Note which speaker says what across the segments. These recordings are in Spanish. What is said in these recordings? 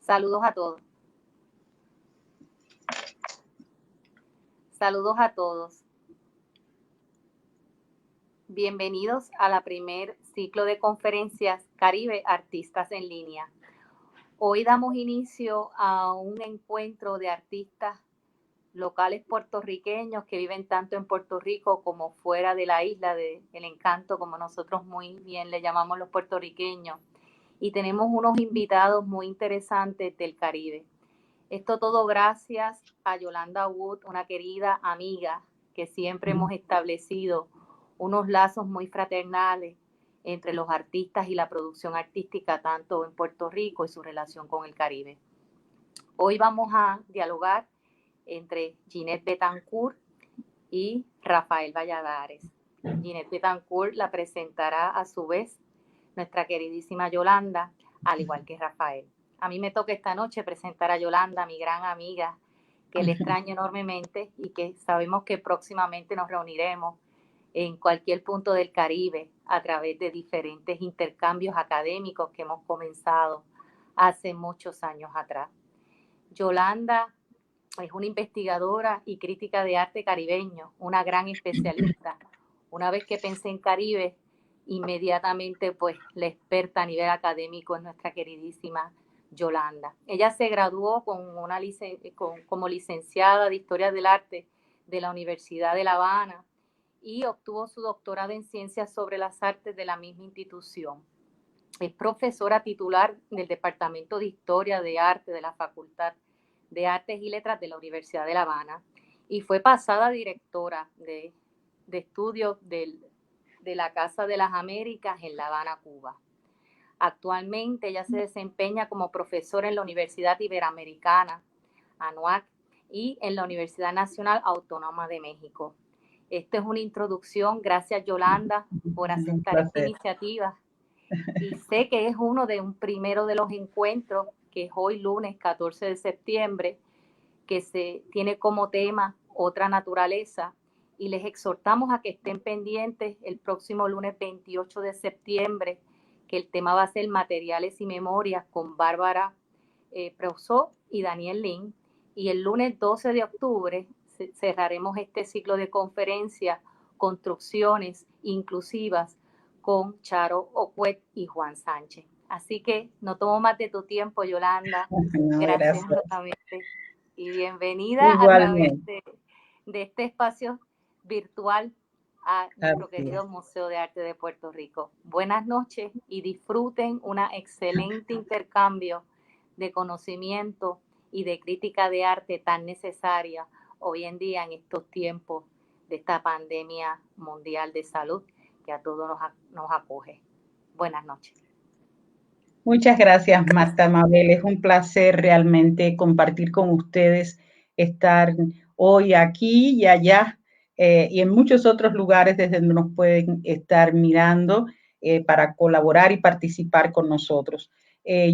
Speaker 1: Saludos a todos. Saludos a todos. Bienvenidos a la primer ciclo de conferencias Caribe Artistas en Línea. Hoy damos inicio a un encuentro de artistas locales puertorriqueños que viven tanto en Puerto Rico como fuera de la isla del encanto, como nosotros muy bien le llamamos los puertorriqueños. Y tenemos unos invitados muy interesantes del Caribe. Esto todo gracias a Yolanda Wood, una querida amiga que siempre hemos establecido unos lazos muy fraternales entre los artistas y la producción artística, tanto en Puerto Rico y su relación con el Caribe. Hoy vamos a dialogar entre Ginette Betancourt y Rafael Valladares. Ginette Betancourt la presentará a su vez nuestra queridísima Yolanda, al igual que Rafael. A mí me toca esta noche presentar a Yolanda, mi gran amiga, que le extraño enormemente y que sabemos que próximamente nos reuniremos en cualquier punto del Caribe a través de diferentes intercambios académicos que hemos comenzado hace muchos años atrás. Yolanda es una investigadora y crítica de arte caribeño, una gran especialista. Una vez que pensé en Caribe, inmediatamente pues la experta a nivel académico es nuestra queridísima Yolanda. Ella se graduó como licenciada de Historia del Arte de la Universidad de La Habana y obtuvo su doctorado en Ciencias sobre las Artes de la misma institución. Es profesora titular del Departamento de Historia de Arte de la Facultad de Artes y Letras de la Universidad de La Habana y fue pasada directora de estudios de la Casa de las Américas en La Habana, Cuba. Actualmente ella se desempeña como profesora en la Universidad Iberoamericana, ANUAC, y en la Universidad Nacional Autónoma de México. Esta es una introducción. Gracias, Yolanda, por aceptar esta iniciativa. Y sé que es uno de un primero de los encuentros, que es hoy lunes 14 de septiembre, que se tiene como tema Otra Naturaleza, y les exhortamos a que estén pendientes el próximo lunes 28 de septiembre, que el tema va a ser Materiales y Memorias con Bárbara Preusó y Daniel Lin, y el lunes 12 de octubre cerraremos este ciclo de conferencias Construcciones Inclusivas con Charo Ocuet y Juan Sánchez. Así que no tomo más de tu tiempo, Yolanda.
Speaker 2: No, gracias
Speaker 1: nuevamente. Y bienvenida igualmente a través de este espacio virtual a nuestro querido Museo de Arte de Puerto Rico. Buenas noches y disfruten un excelente intercambio de conocimiento y de crítica de arte tan necesaria hoy en día en estos tiempos de esta pandemia mundial de salud que a todos nos acoge. Buenas noches.
Speaker 2: Muchas gracias, Marta Mabel. Es un placer realmente compartir con ustedes, estar hoy aquí y allá y en muchos otros lugares desde donde nos pueden estar mirando para colaborar y participar con nosotros.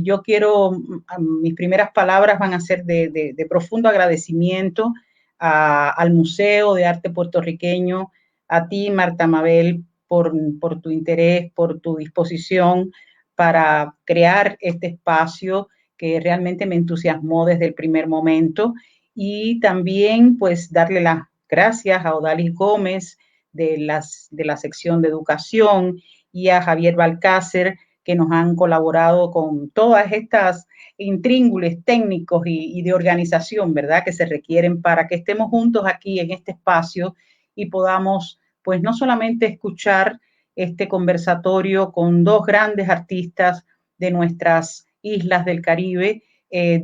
Speaker 2: Yo quiero, mis primeras palabras van a ser de profundo agradecimiento al Museo de Arte Puertorriqueño, a ti, Marta Mabel, por tu interés, por tu disposición para crear este espacio que realmente me entusiasmó desde el primer momento, y también pues darle las gracias a Odalis Gómez de la sección de educación y a Javier Balcácer, que nos han colaborado con todas estas intríngulis técnicos y de organización, ¿verdad?, que se requieren para que estemos juntos aquí en este espacio y podamos pues no solamente escuchar este conversatorio con dos grandes artistas de nuestras islas del Caribe,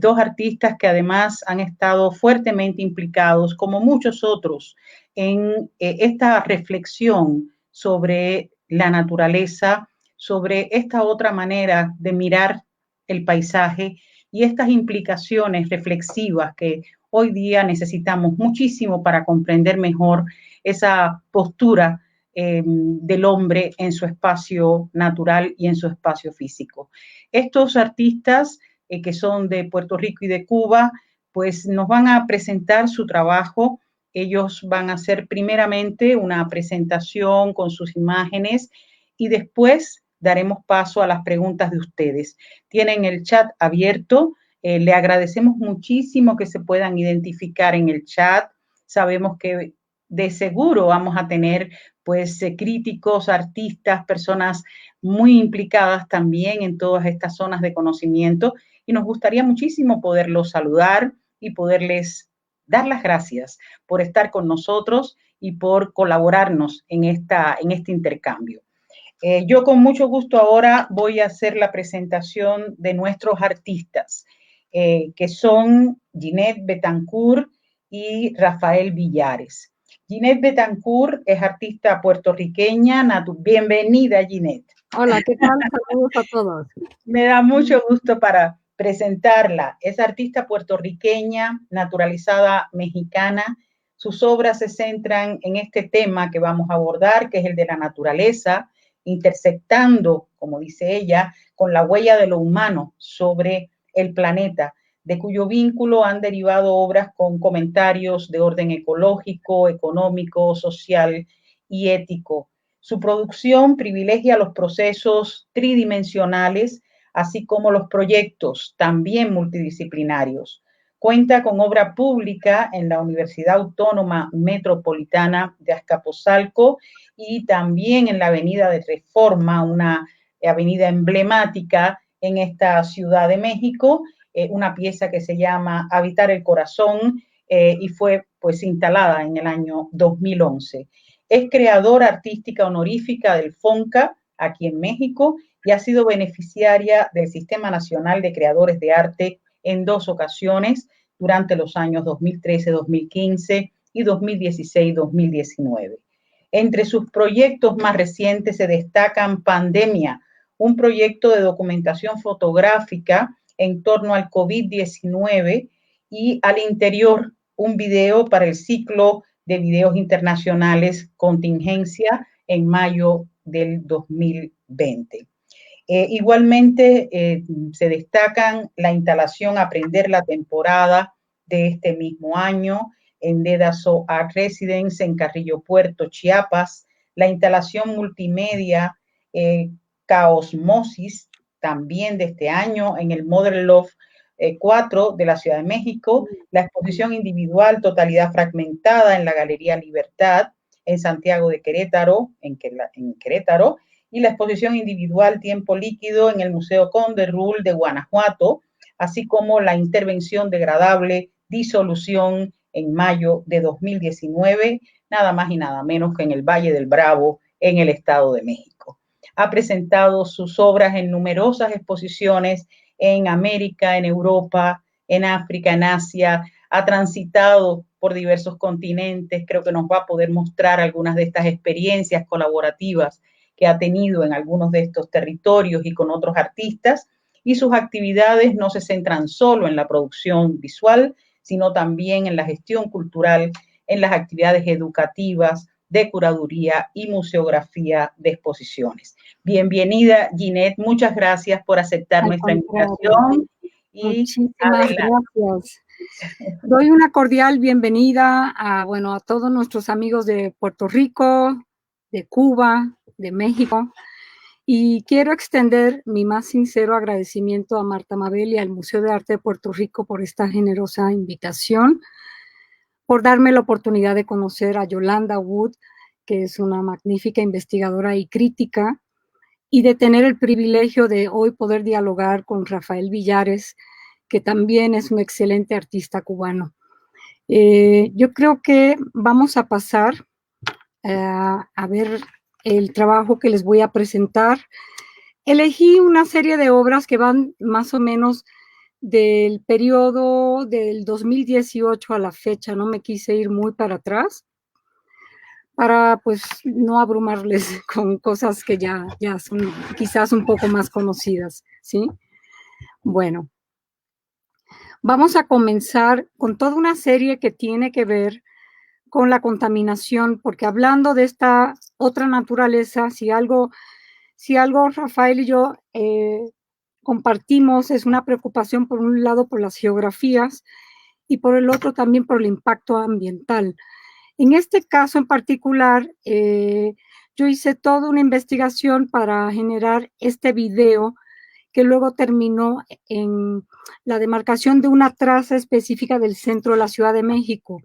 Speaker 2: dos artistas que además han estado fuertemente implicados, como muchos otros, en esta reflexión sobre la naturaleza, sobre esta otra manera de mirar el paisaje y estas implicaciones reflexivas que hoy día necesitamos muchísimo para comprender mejor esa postura del hombre en su espacio natural y en su espacio físico. Estos artistas que son de Puerto Rico y de Cuba, pues nos van a presentar su trabajo. Ellos van a hacer primeramente una presentación con sus imágenes y después daremos paso a las preguntas de ustedes. Tienen el chat abierto Le agradecemos muchísimo que se puedan identificar en el chat. Sabemos que de seguro vamos a tener pues críticos, artistas, personas muy implicadas también en todas estas zonas de conocimiento y nos gustaría muchísimo poderlos saludar y poderles dar las gracias por estar con nosotros y por colaborarnos en este intercambio. Yo con mucho gusto ahora voy a hacer la presentación de nuestros artistas, que son Ginette Betancourt y Rafael Villares. Ginette Betancourt es artista puertorriqueña. Bienvenida, Ginette.
Speaker 3: Hola, ¿qué tal? Saludos a todos.
Speaker 2: Me da mucho gusto para presentarla. Es artista puertorriqueña, naturalizada mexicana. Sus obras se centran en este tema que vamos a abordar, que es el de la naturaleza, intersectando, como dice ella, con la huella de lo humano sobre el planeta, de cuyo vínculo han derivado obras con comentarios de orden ecológico, económico, social y ético. Su producción privilegia los procesos tridimensionales, así como los proyectos también multidisciplinarios. Cuenta con obra pública en la Universidad Autónoma Metropolitana de Azcapotzalco y también en la Avenida de Reforma, una avenida emblemática en esta Ciudad de México, una pieza que se llama Habitar el Corazón y fue pues instalada en el año 2011. Es creadora artística honorífica del FONCA aquí en México y ha sido beneficiaria del Sistema Nacional de Creadores de Arte en 2 ocasiones durante los años 2013, 2015 y 2016-2019. Entre sus proyectos más recientes se destacan Pandemia, un proyecto de documentación fotográfica en torno al COVID-19 y Al Interior, un video para el ciclo de videos internacionales Contingencia en mayo del 2020. Igualmente se destacan la instalación Aprender la Temporada de este mismo año en Dedazo Art Residence en Carrillo Puerto, Chiapas, la instalación multimedia Caosmosis también de este año en el Mother Love 4 de la Ciudad de México, la exposición individual Totalidad Fragmentada en la Galería Libertad en Santiago de Querétaro, en Querétaro, y la exposición individual Tiempo Líquido en el Museo Conde Rull de Guanajuato, así como la intervención degradable Disolución en mayo de 2019, nada más y nada menos que en el Valle del Bravo, en el Estado de México. Ha presentado sus obras en numerosas exposiciones en América, en Europa, en África, en Asia, ha transitado por diversos continentes, creo que nos va a poder mostrar algunas de estas experiencias colaborativas que ha tenido en algunos de estos territorios y con otros artistas, y sus actividades no se centran solo en la producción visual, sino también en la gestión cultural, en las actividades educativas, de curaduría y museografía de exposiciones. Bienvenida, Ginette, muchas gracias por aceptar nuestra invitación.
Speaker 3: Y muchísimas gracias. Doy una cordial bienvenida a todos nuestros amigos de Puerto Rico, de Cuba, de México, y quiero extender mi más sincero agradecimiento a Marta Mabel y al Museo de Arte de Puerto Rico por esta generosa invitación, por darme la oportunidad de conocer a Yolanda Wood, que es una magnífica investigadora y crítica, y de tener el privilegio de hoy poder dialogar con Rafael Villares, que también es un excelente artista cubano. Yo creo que vamos a pasar a ver el trabajo que les voy a presentar. Elegí una serie de obras que van más o menos del periodo del 2018 a la fecha, no me quise ir muy para atrás, para pues no abrumarles con cosas que ya son quizás un poco más conocidas, ¿sí? Bueno, vamos a comenzar con toda una serie que tiene que ver con la contaminación, porque hablando de esta otra naturaleza, si algo Rafael y yo compartimos es una preocupación por un lado por las geografías y por el otro también por el impacto ambiental. En este caso en particular, yo hice toda una investigación para generar este video que luego terminó en la demarcación de una traza específica del centro de la Ciudad de México.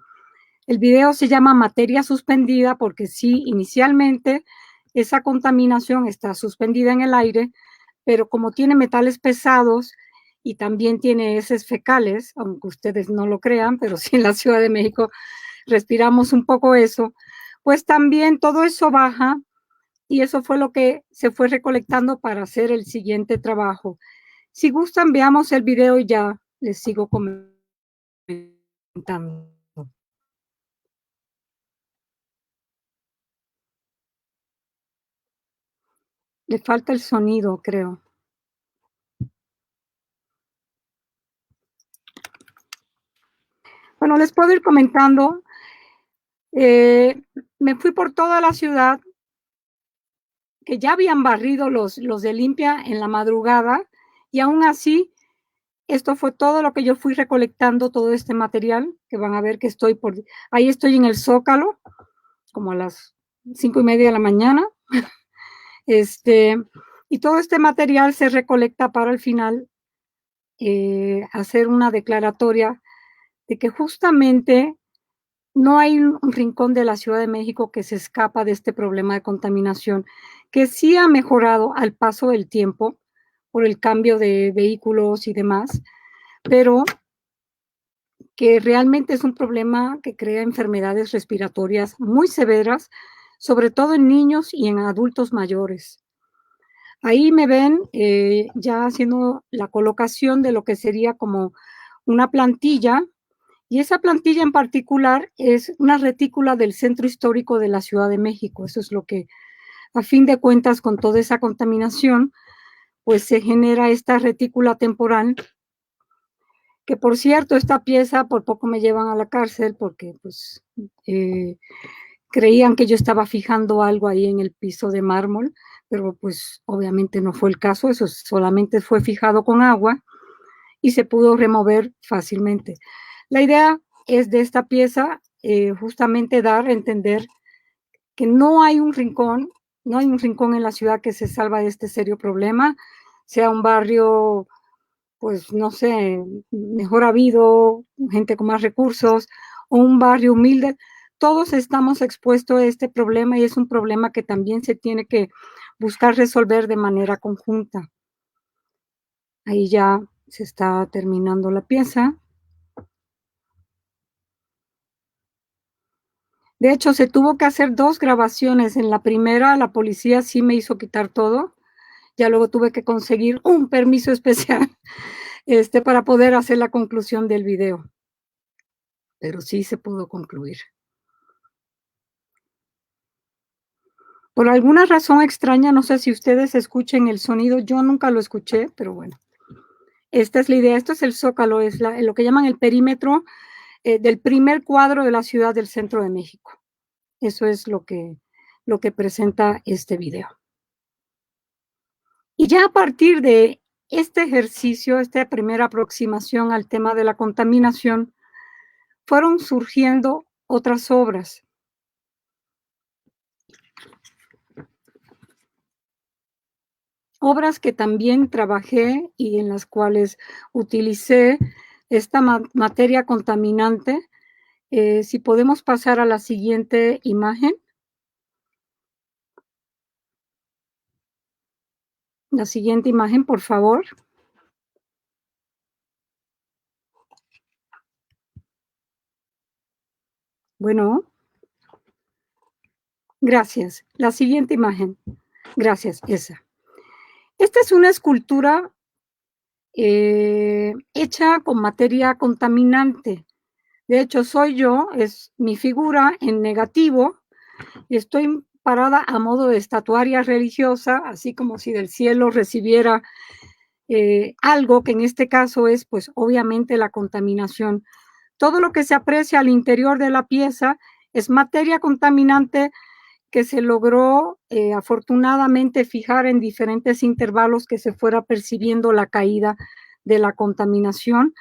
Speaker 3: El video se llama Materia Suspendida porque sí, inicialmente esa contaminación está suspendida en el aire, pero como tiene metales pesados y también tiene heces fecales, aunque ustedes no lo crean, pero sí en la Ciudad de México respiramos un poco eso, pues también todo eso baja y eso fue lo que se fue recolectando para hacer el siguiente trabajo. Si gustan, veamos el video y ya les sigo comentando. Le falta el sonido, creo. Bueno, les puedo ir comentando. Me fui por toda la ciudad, que ya habían barrido los de limpia en la madrugada, y aún así, esto fue todo lo que yo fui recolectando, todo este material, que van a ver que estoy ahí estoy en el Zócalo, como a las 5:30 de la mañana. Y todo este material se recolecta para al final hacer una declaratoria de que justamente no hay un rincón de la Ciudad de México que se escapa de este problema de contaminación, que sí ha mejorado al paso del tiempo por el cambio de vehículos y demás, pero que realmente es un problema que crea enfermedades respiratorias muy severas, sobre todo en niños y en adultos mayores. Ahí me ven ya haciendo la colocación de lo que sería como una plantilla, y esa plantilla en particular es una retícula del centro histórico de la Ciudad de México. Eso es lo que, a fin de cuentas, con toda esa contaminación, pues se genera esta retícula temporal, que por cierto, esta pieza por poco me llevan a la cárcel porque pues creían que yo estaba fijando algo ahí en el piso de mármol, pero pues obviamente no fue el caso, eso solamente fue fijado con agua y se pudo remover fácilmente. La idea es de esta pieza justamente dar a entender que no hay un rincón en la ciudad que se salva de este serio problema, sea un barrio, pues no sé, mejor habido, gente con más recursos, o un barrio humilde. Todos estamos expuestos a este problema y es un problema que también se tiene que buscar resolver de manera conjunta. Ahí ya se está terminando la pieza. De hecho, se tuvo que hacer 2 grabaciones. En la primera, la policía sí me hizo quitar todo. Ya luego tuve que conseguir un permiso especial para poder hacer la conclusión del video. Pero sí se pudo concluir. Por alguna razón extraña, no sé si ustedes escuchen el sonido, yo nunca lo escuché, pero bueno. Esta es la idea, esto es el Zócalo, es lo que llaman el perímetro del primer cuadro de la ciudad del centro de México. Eso es lo que presenta este video. Y ya a partir de este ejercicio, esta primera aproximación al tema de la contaminación, fueron surgiendo otras obras. Obras que también trabajé y en las cuales utilicé esta materia contaminante. Si podemos pasar a la siguiente imagen. La siguiente imagen, por favor. Bueno. Gracias. La siguiente imagen. Gracias, esa. Esta es una escultura hecha con materia contaminante. De hecho, soy yo, es mi figura en negativo, y estoy parada a modo de estatuaria religiosa, así como si del cielo recibiera algo, que en este caso es, pues, obviamente la contaminación. Todo lo que se aprecia al interior de la pieza es materia contaminante que se logró afortunadamente fijar en diferentes intervalos, que se fuera percibiendo la caída de la contaminación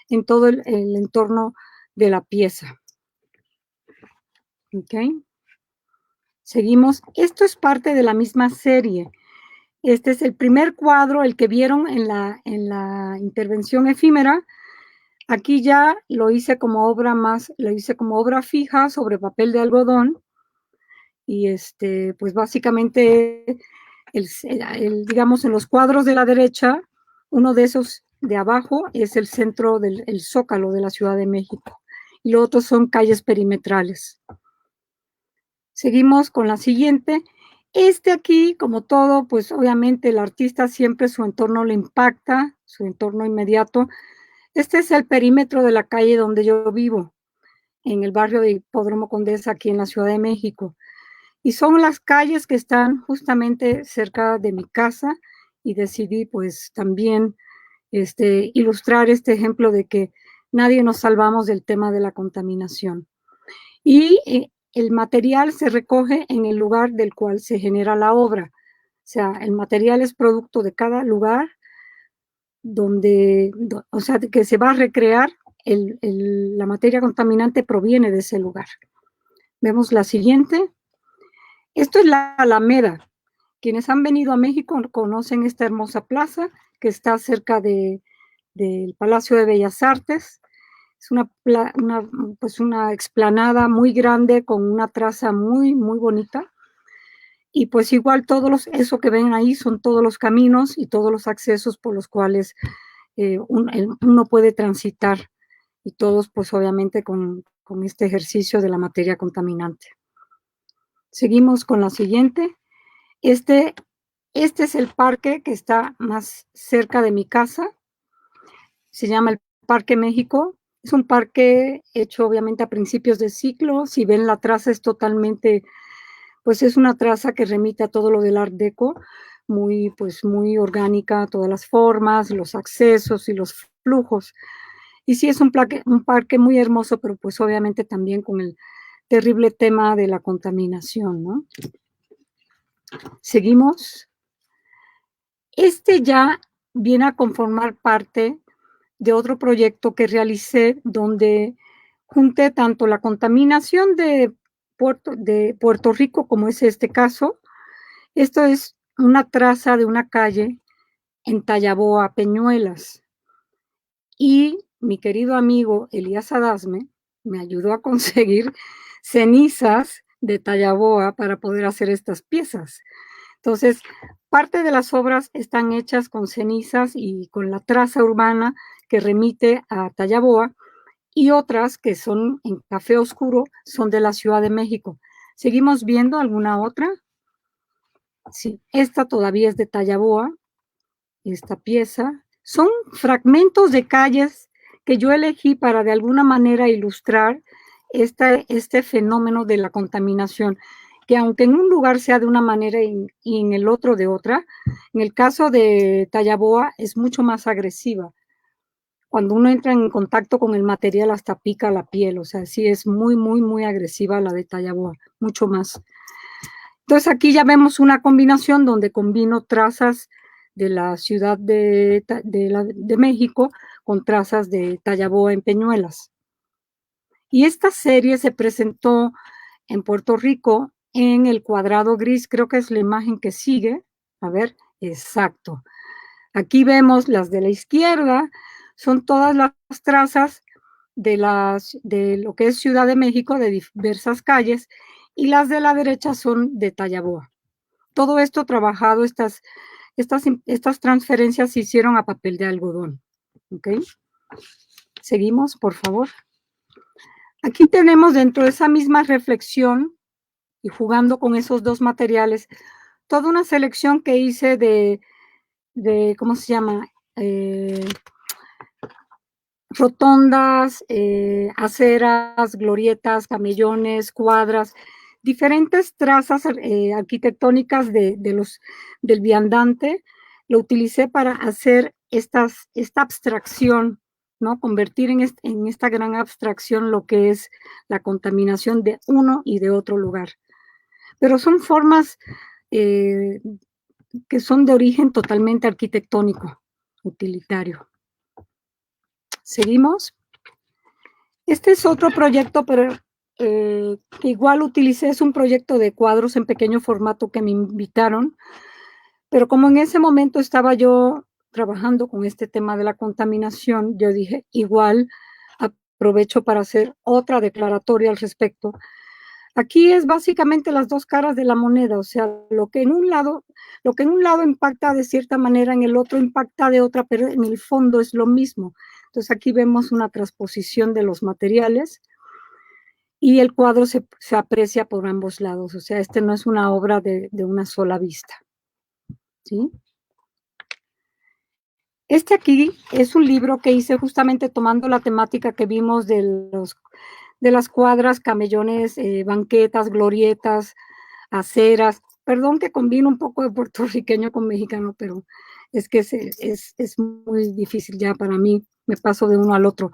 Speaker 3: en todo el entorno de la pieza. ¿Ok? Seguimos. Esto es parte de la misma serie. Este es el primer cuadro, el que vieron en la intervención efímera. Aquí ya lo hice como obra fija sobre papel de algodón. Y pues básicamente, digamos, en los cuadros de la derecha, uno de esos de abajo es el centro del Zócalo de la Ciudad de México. Y los otros son calles perimetrales. Seguimos con la siguiente. Aquí, como todo, pues obviamente el artista siempre su entorno le impacta, su entorno inmediato. Este es el perímetro de la calle donde yo vivo, en el barrio de Hipódromo Condesa, aquí en la Ciudad de México. Y son las calles que están justamente cerca de mi casa, y decidí pues también ilustrar este ejemplo de que nadie nos salvamos del tema de la contaminación. Y el material se recoge en el lugar del cual se genera la obra. O sea, el material es producto de cada lugar o sea, que se va a recrear, la materia contaminante proviene de ese lugar. Vemos la siguiente. Esto es la Alameda. Quienes han venido a México conocen esta hermosa plaza que está cerca del Palacio de Bellas Artes. Es una explanada muy grande con una traza muy, muy bonita. Y pues igual eso que ven ahí son todos los caminos y todos los accesos por los cuales uno puede transitar, y todos pues obviamente con este ejercicio de la materia contaminante. Seguimos con la siguiente. Este es el parque que está más cerca de mi casa. Se llama el Parque México. Es un parque hecho obviamente a principios de siglo. Si ven la traza es totalmente, pues es una traza que remite a todo lo del Art Deco, muy orgánica, todas las formas, los accesos y los flujos. Y sí es un parque muy hermoso, pero pues obviamente también con el terrible tema de la contaminación, ¿no? Seguimos. Ya viene a conformar parte de otro proyecto que realicé, donde junté tanto la contaminación de Puerto Rico, como es este caso. Esto es una traza de una calle en Tallaboa, Peñuelas. Y mi querido amigo Elías Adasme me ayudó a conseguir cenizas de Tallaboa para poder hacer estas piezas. Entonces, parte de las obras están hechas con cenizas y con la traza urbana que remite a Tallaboa, y otras que son en café oscuro son de la Ciudad de México. ¿Seguimos viendo alguna otra? Sí, esta todavía es de Tallaboa, esta pieza. Son fragmentos de calles que yo elegí para de alguna manera ilustrar este fenómeno de la contaminación, que aunque en un lugar sea de una manera y en el otro de otra, en el caso de Tallaboa es mucho más agresiva. Cuando uno entra en contacto con el material hasta pica la piel, o sea, sí es muy, muy, muy agresiva la de Tallaboa, mucho más. Entonces aquí ya vemos una combinación donde combino trazas de la Ciudad de México con trazas de Tallaboa en Peñuelas. Y esta serie se presentó en Puerto Rico en el cuadrado gris, creo que es la imagen que sigue. A ver, exacto. Aquí vemos las de la izquierda, son todas las trazas de lo que es Ciudad de México, de diversas calles, y las de la derecha son de Tallaboa. Todo esto trabajado, estas transferencias se hicieron a papel de algodón. ¿Ok? Seguimos, por favor. Aquí tenemos, dentro de esa misma reflexión y jugando con esos dos materiales, toda una selección que hice de ¿cómo se llama? Rotondas, aceras, glorietas, camellones, cuadras, diferentes trazas arquitectónicas del viandante. Lo utilicé para hacer esta abstracción, ¿no? Convertir en esta gran abstracción lo que es la contaminación de uno y de otro lugar. Pero son formas que son de origen totalmente arquitectónico, utilitario. Seguimos. Este es otro proyecto, pero que igual utilicé, es un proyecto de cuadros en pequeño formato que me invitaron Pero como en ese momento estaba yo trabajando con este tema de la contaminación, yo dije, igual aprovecho para hacer otra declaratoria al respecto. Aquí es básicamente las dos caras de la moneda, o sea, lo que en un lado impacta de cierta manera, en el otro impacta de otra, pero en el fondo es lo mismo. Entonces aquí vemos una transposición de los materiales y el cuadro se aprecia por ambos lados, o sea, este no es una obra de una sola vista. ¿Sí? Este aquí es un libro que hice justamente tomando la temática que vimos de las cuadras, camellones, banquetas, glorietas, aceras. Perdón que combino un poco de puertorriqueño con mexicano, pero es que es muy difícil ya para mí, me paso de uno al otro.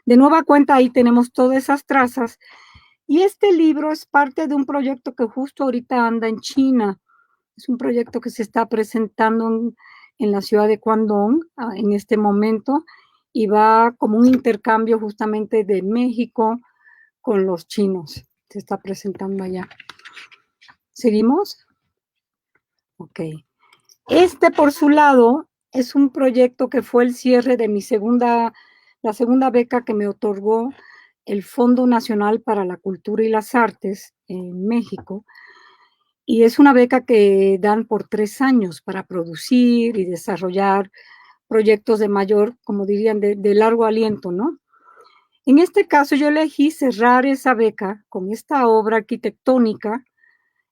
Speaker 3: De nueva cuenta, ahí tenemos todas esas trazas. Y este libro es parte de un proyecto que justo ahorita anda en China. Es un proyecto que se está presentando en la ciudad de Guangdong en este momento y va como un intercambio justamente de México con los chinos. Se está presentando allá. ¿Seguimos? Ok. Este, por su lado, es un proyecto que fue el cierre de la segunda beca que me otorgó el Fondo Nacional para la Cultura y las Artes en México. Y es una beca que dan por 3 años para producir y desarrollar proyectos de mayor, como dirían, de largo aliento, ¿no? En este caso yo elegí cerrar esa beca con esta obra arquitectónica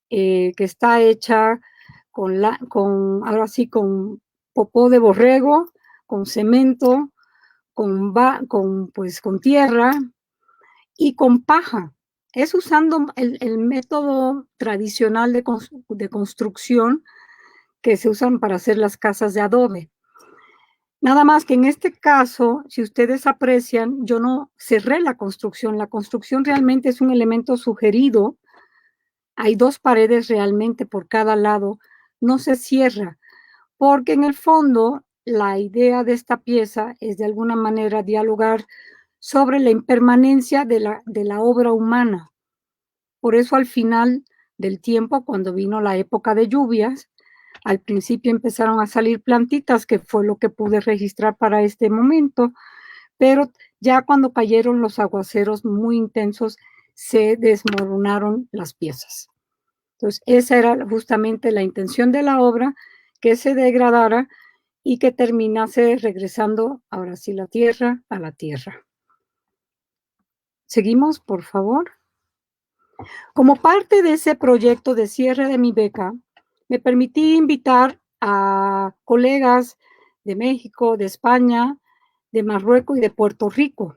Speaker 3: que está hecha ahora sí, con popó de borrego, con cemento, con tierra y con paja. Es usando el método tradicional de construcción que se usan para hacer las casas de adobe. Nada más que en este caso, si ustedes aprecian, yo no cerré la construcción. La construcción realmente es un elemento sugerido. Hay 2 paredes realmente por cada lado. No se cierra, porque en el fondo la idea de esta pieza es de alguna manera dialogar sobre la impermanencia de la obra humana. Por eso al final del tiempo, cuando vino la época de lluvias, al principio empezaron a salir plantitas, que fue lo que pude registrar para este momento, pero ya cuando cayeron los aguaceros muy intensos, se desmoronaron las piezas. Entonces, esa era justamente la intención de la obra, que se degradara y que terminase regresando, ahora sí, la tierra a la tierra. Seguimos, por favor. Como parte de ese proyecto de cierre de mi beca, me permití invitar a colegas de México, de España, de Marruecos y de Puerto Rico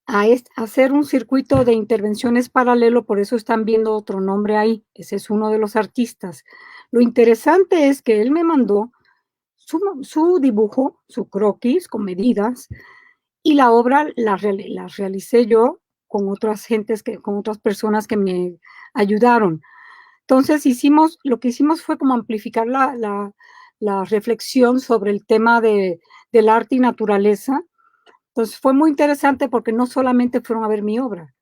Speaker 3: a hacer un circuito de intervenciones paralelo, por eso están viendo otro nombre ahí, ese es uno de los artistas. Lo interesante es que él me mandó su dibujo, su croquis con medidas, y la obra la realicé yo con otras personas que me ayudaron. Entonces lo que hicimos fue como amplificar la reflexión sobre el tema del arte y naturaleza. Entonces fue muy interesante porque no solamente fueron a ver mi obra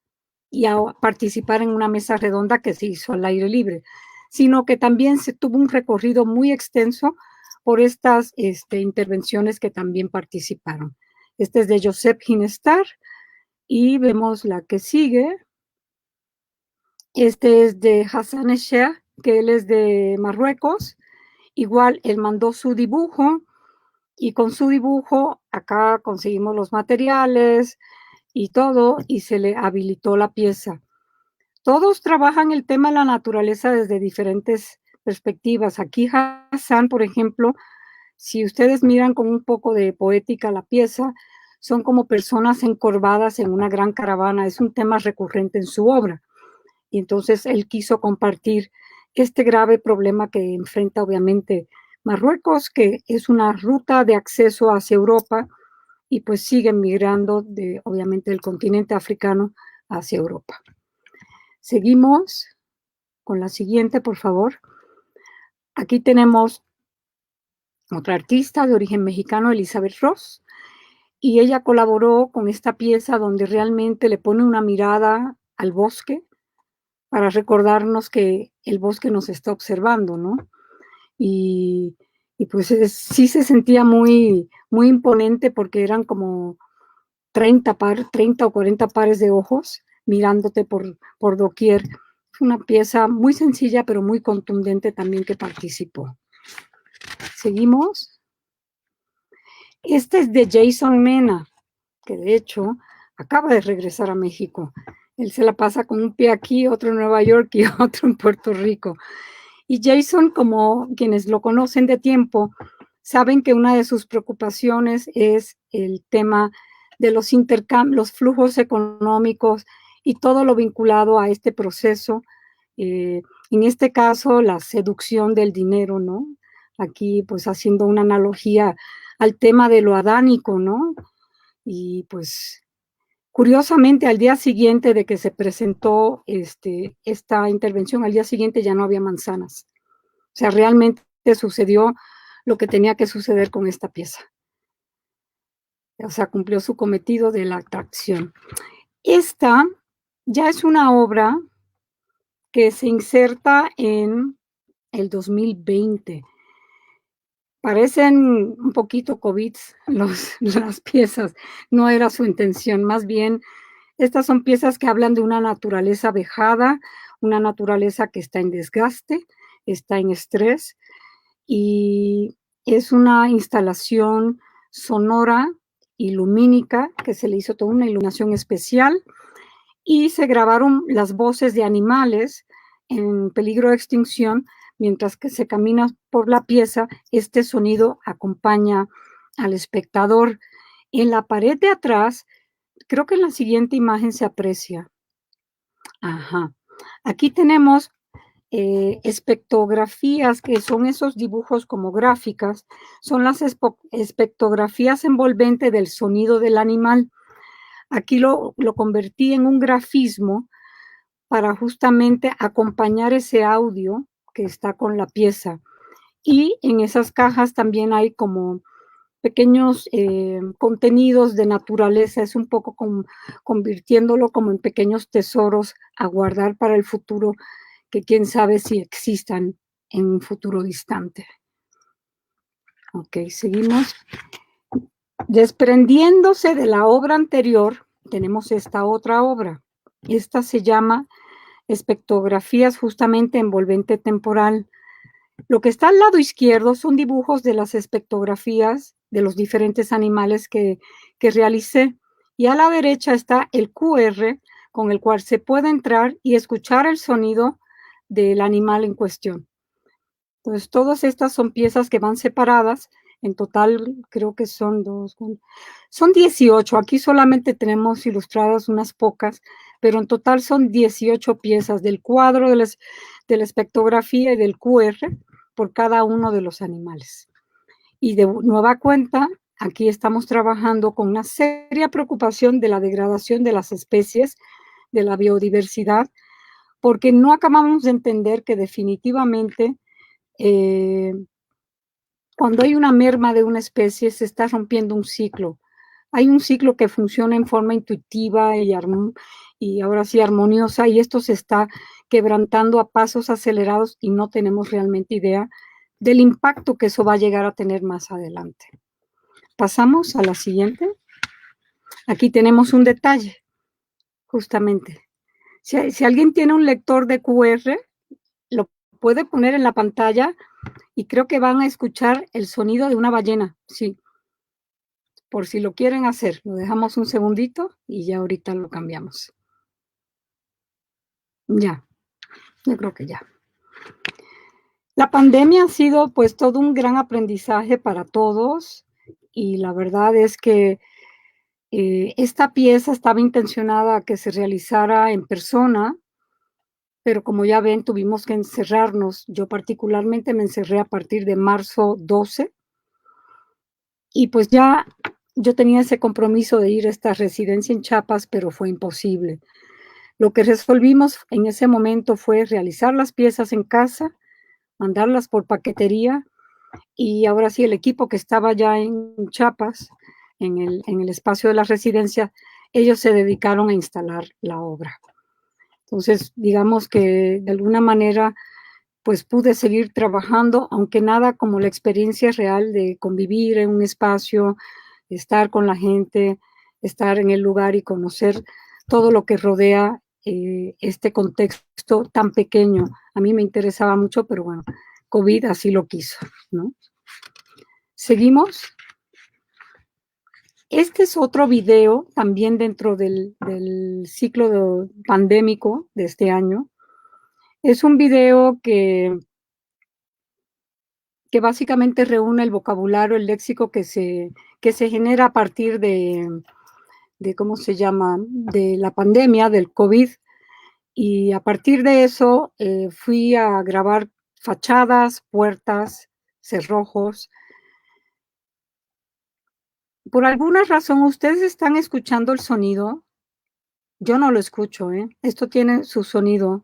Speaker 3: y a participar en una mesa redonda que se hizo al aire libre, sino que también se tuvo un recorrido muy extenso por estas intervenciones que también participaron. Este es de Josep Ginestar y vemos la que sigue. Este es de Hassan Eshea, que él es de Marruecos. Igual él mandó su dibujo y con su dibujo acá conseguimos los materiales y todo y se le habilitó la pieza. Todos trabajan el tema de la naturaleza desde diferentes perspectivas. Aquí Hassan, por ejemplo, si ustedes miran con un poco de poética la pieza, son como personas encorvadas en una gran caravana. Es un tema recurrente en su obra. Y entonces él quiso compartir este grave problema que enfrenta obviamente Marruecos, que es una ruta de acceso hacia Europa y pues siguen migrando obviamente del continente africano hacia Europa. Seguimos con la siguiente, por favor. Aquí tenemos otra artista de origen mexicano, Elizabeth Ross, y ella colaboró con esta pieza donde realmente le pone una mirada al bosque para recordarnos que el bosque nos está observando, ¿no? y pues sí se sentía muy, muy imponente porque eran como 30 o 40 pares de ojos mirándote por doquier. Fue una pieza muy sencilla, pero muy contundente también que participó. Seguimos. Este es de Jason Mena, que de hecho acaba de regresar a México. Él se la pasa con un pie aquí, otro en Nueva York y otro en Puerto Rico. Y Jason, como quienes lo conocen de tiempo, saben que una de sus preocupaciones es el tema de los intercambios, los flujos económicos y todo lo vinculado a este proceso. En este caso, la seducción del dinero, ¿no? Aquí, pues, haciendo una analogía al tema de lo adánico, ¿no? Y, pues, curiosamente, al día siguiente de que se presentó esta intervención, al día siguiente ya no había manzanas. O sea, realmente sucedió lo que tenía que suceder con esta pieza. O sea, cumplió su cometido de la atracción. Esta ya es una obra que se inserta en el 2020. Parecen un poquito COVID las piezas, no era su intención, más bien estas son piezas que hablan de una naturaleza vejada, una naturaleza que está en desgaste, está en estrés, y es una instalación sonora y lumínica que se le hizo toda una iluminación especial y se grabaron las voces de animales en peligro de extinción mientras que se camina por la pieza. Este sonido acompaña al espectador. En la pared de atrás, creo que en la siguiente imagen se aprecia. Ajá. Aquí tenemos espectrografías, que son esos dibujos como gráficas, son las espectrografías envolventes del sonido del animal. Aquí lo convertí en un grafismo para justamente acompañar ese audio que está con la pieza. Y en esas cajas también hay como pequeños contenidos de naturaleza, es un poco convirtiéndolo como en pequeños tesoros a guardar para el futuro, que quién sabe si existan en un futuro distante. Ok, seguimos. Desprendiéndose de la obra anterior, tenemos esta otra obra. Esta se llama Espectrografías justamente envolvente temporal. Lo que está al lado izquierdo son dibujos de las espectrografías de los diferentes animales que realicé. Y a la derecha está el QR con el cual se puede entrar y escuchar el sonido del animal en cuestión. Entonces, todas estas son piezas que van separadas. En total, creo que son 18. Aquí solamente tenemos ilustradas unas pocas, pero en total son 18 piezas del cuadro de la espectrografía y del QR por cada uno de los animales. Y de nueva cuenta, aquí estamos trabajando con una seria preocupación de la degradación de las especies, de la biodiversidad, porque no acabamos de entender que definitivamente cuando hay una merma de una especie se está rompiendo un ciclo. Hay un ciclo que funciona en forma intuitiva y ahora sí armoniosa, y esto se está quebrantando a pasos acelerados y no tenemos realmente idea del impacto que eso va a llegar a tener más adelante. Pasamos a la siguiente. Aquí tenemos un detalle, justamente. Si alguien tiene un lector de QR, lo puede poner en la pantalla y creo que van a escuchar el sonido de una ballena, sí. Por si lo quieren hacer, lo dejamos un segundito y ya ahorita lo cambiamos. Ya, yo creo que ya. La pandemia ha sido pues todo un gran aprendizaje para todos y la verdad es que esta pieza estaba intencionada a que se realizara en persona, pero como ya ven, tuvimos que encerrarnos. Yo particularmente me encerré a partir de marzo 12 y pues ya yo tenía ese compromiso de ir a esta residencia en Chiapas, pero fue imposible. Lo que resolvimos en ese momento fue realizar las piezas en casa, mandarlas por paquetería y ahora sí el equipo que estaba ya en Chiapas, en el espacio de la residencia, ellos se dedicaron a instalar la obra. Entonces, digamos que de alguna manera pues pude seguir trabajando, aunque nada como la experiencia real de convivir en un espacio, estar con la gente, estar en el lugar y conocer todo lo que rodea este contexto tan pequeño. A mí me interesaba mucho, pero bueno, COVID así lo quiso, ¿no? Seguimos. Este es otro video también dentro del ciclo pandémico de este año. Es un video que básicamente reúne el vocabulario, el léxico que se genera a partir de ¿cómo se llama?, de la pandemia, del COVID. Y a partir de eso fui a grabar fachadas, puertas, cerrojos. Por alguna razón, ¿ustedes están escuchando el sonido? Yo no lo escucho, ¿eh? Esto tiene su sonido.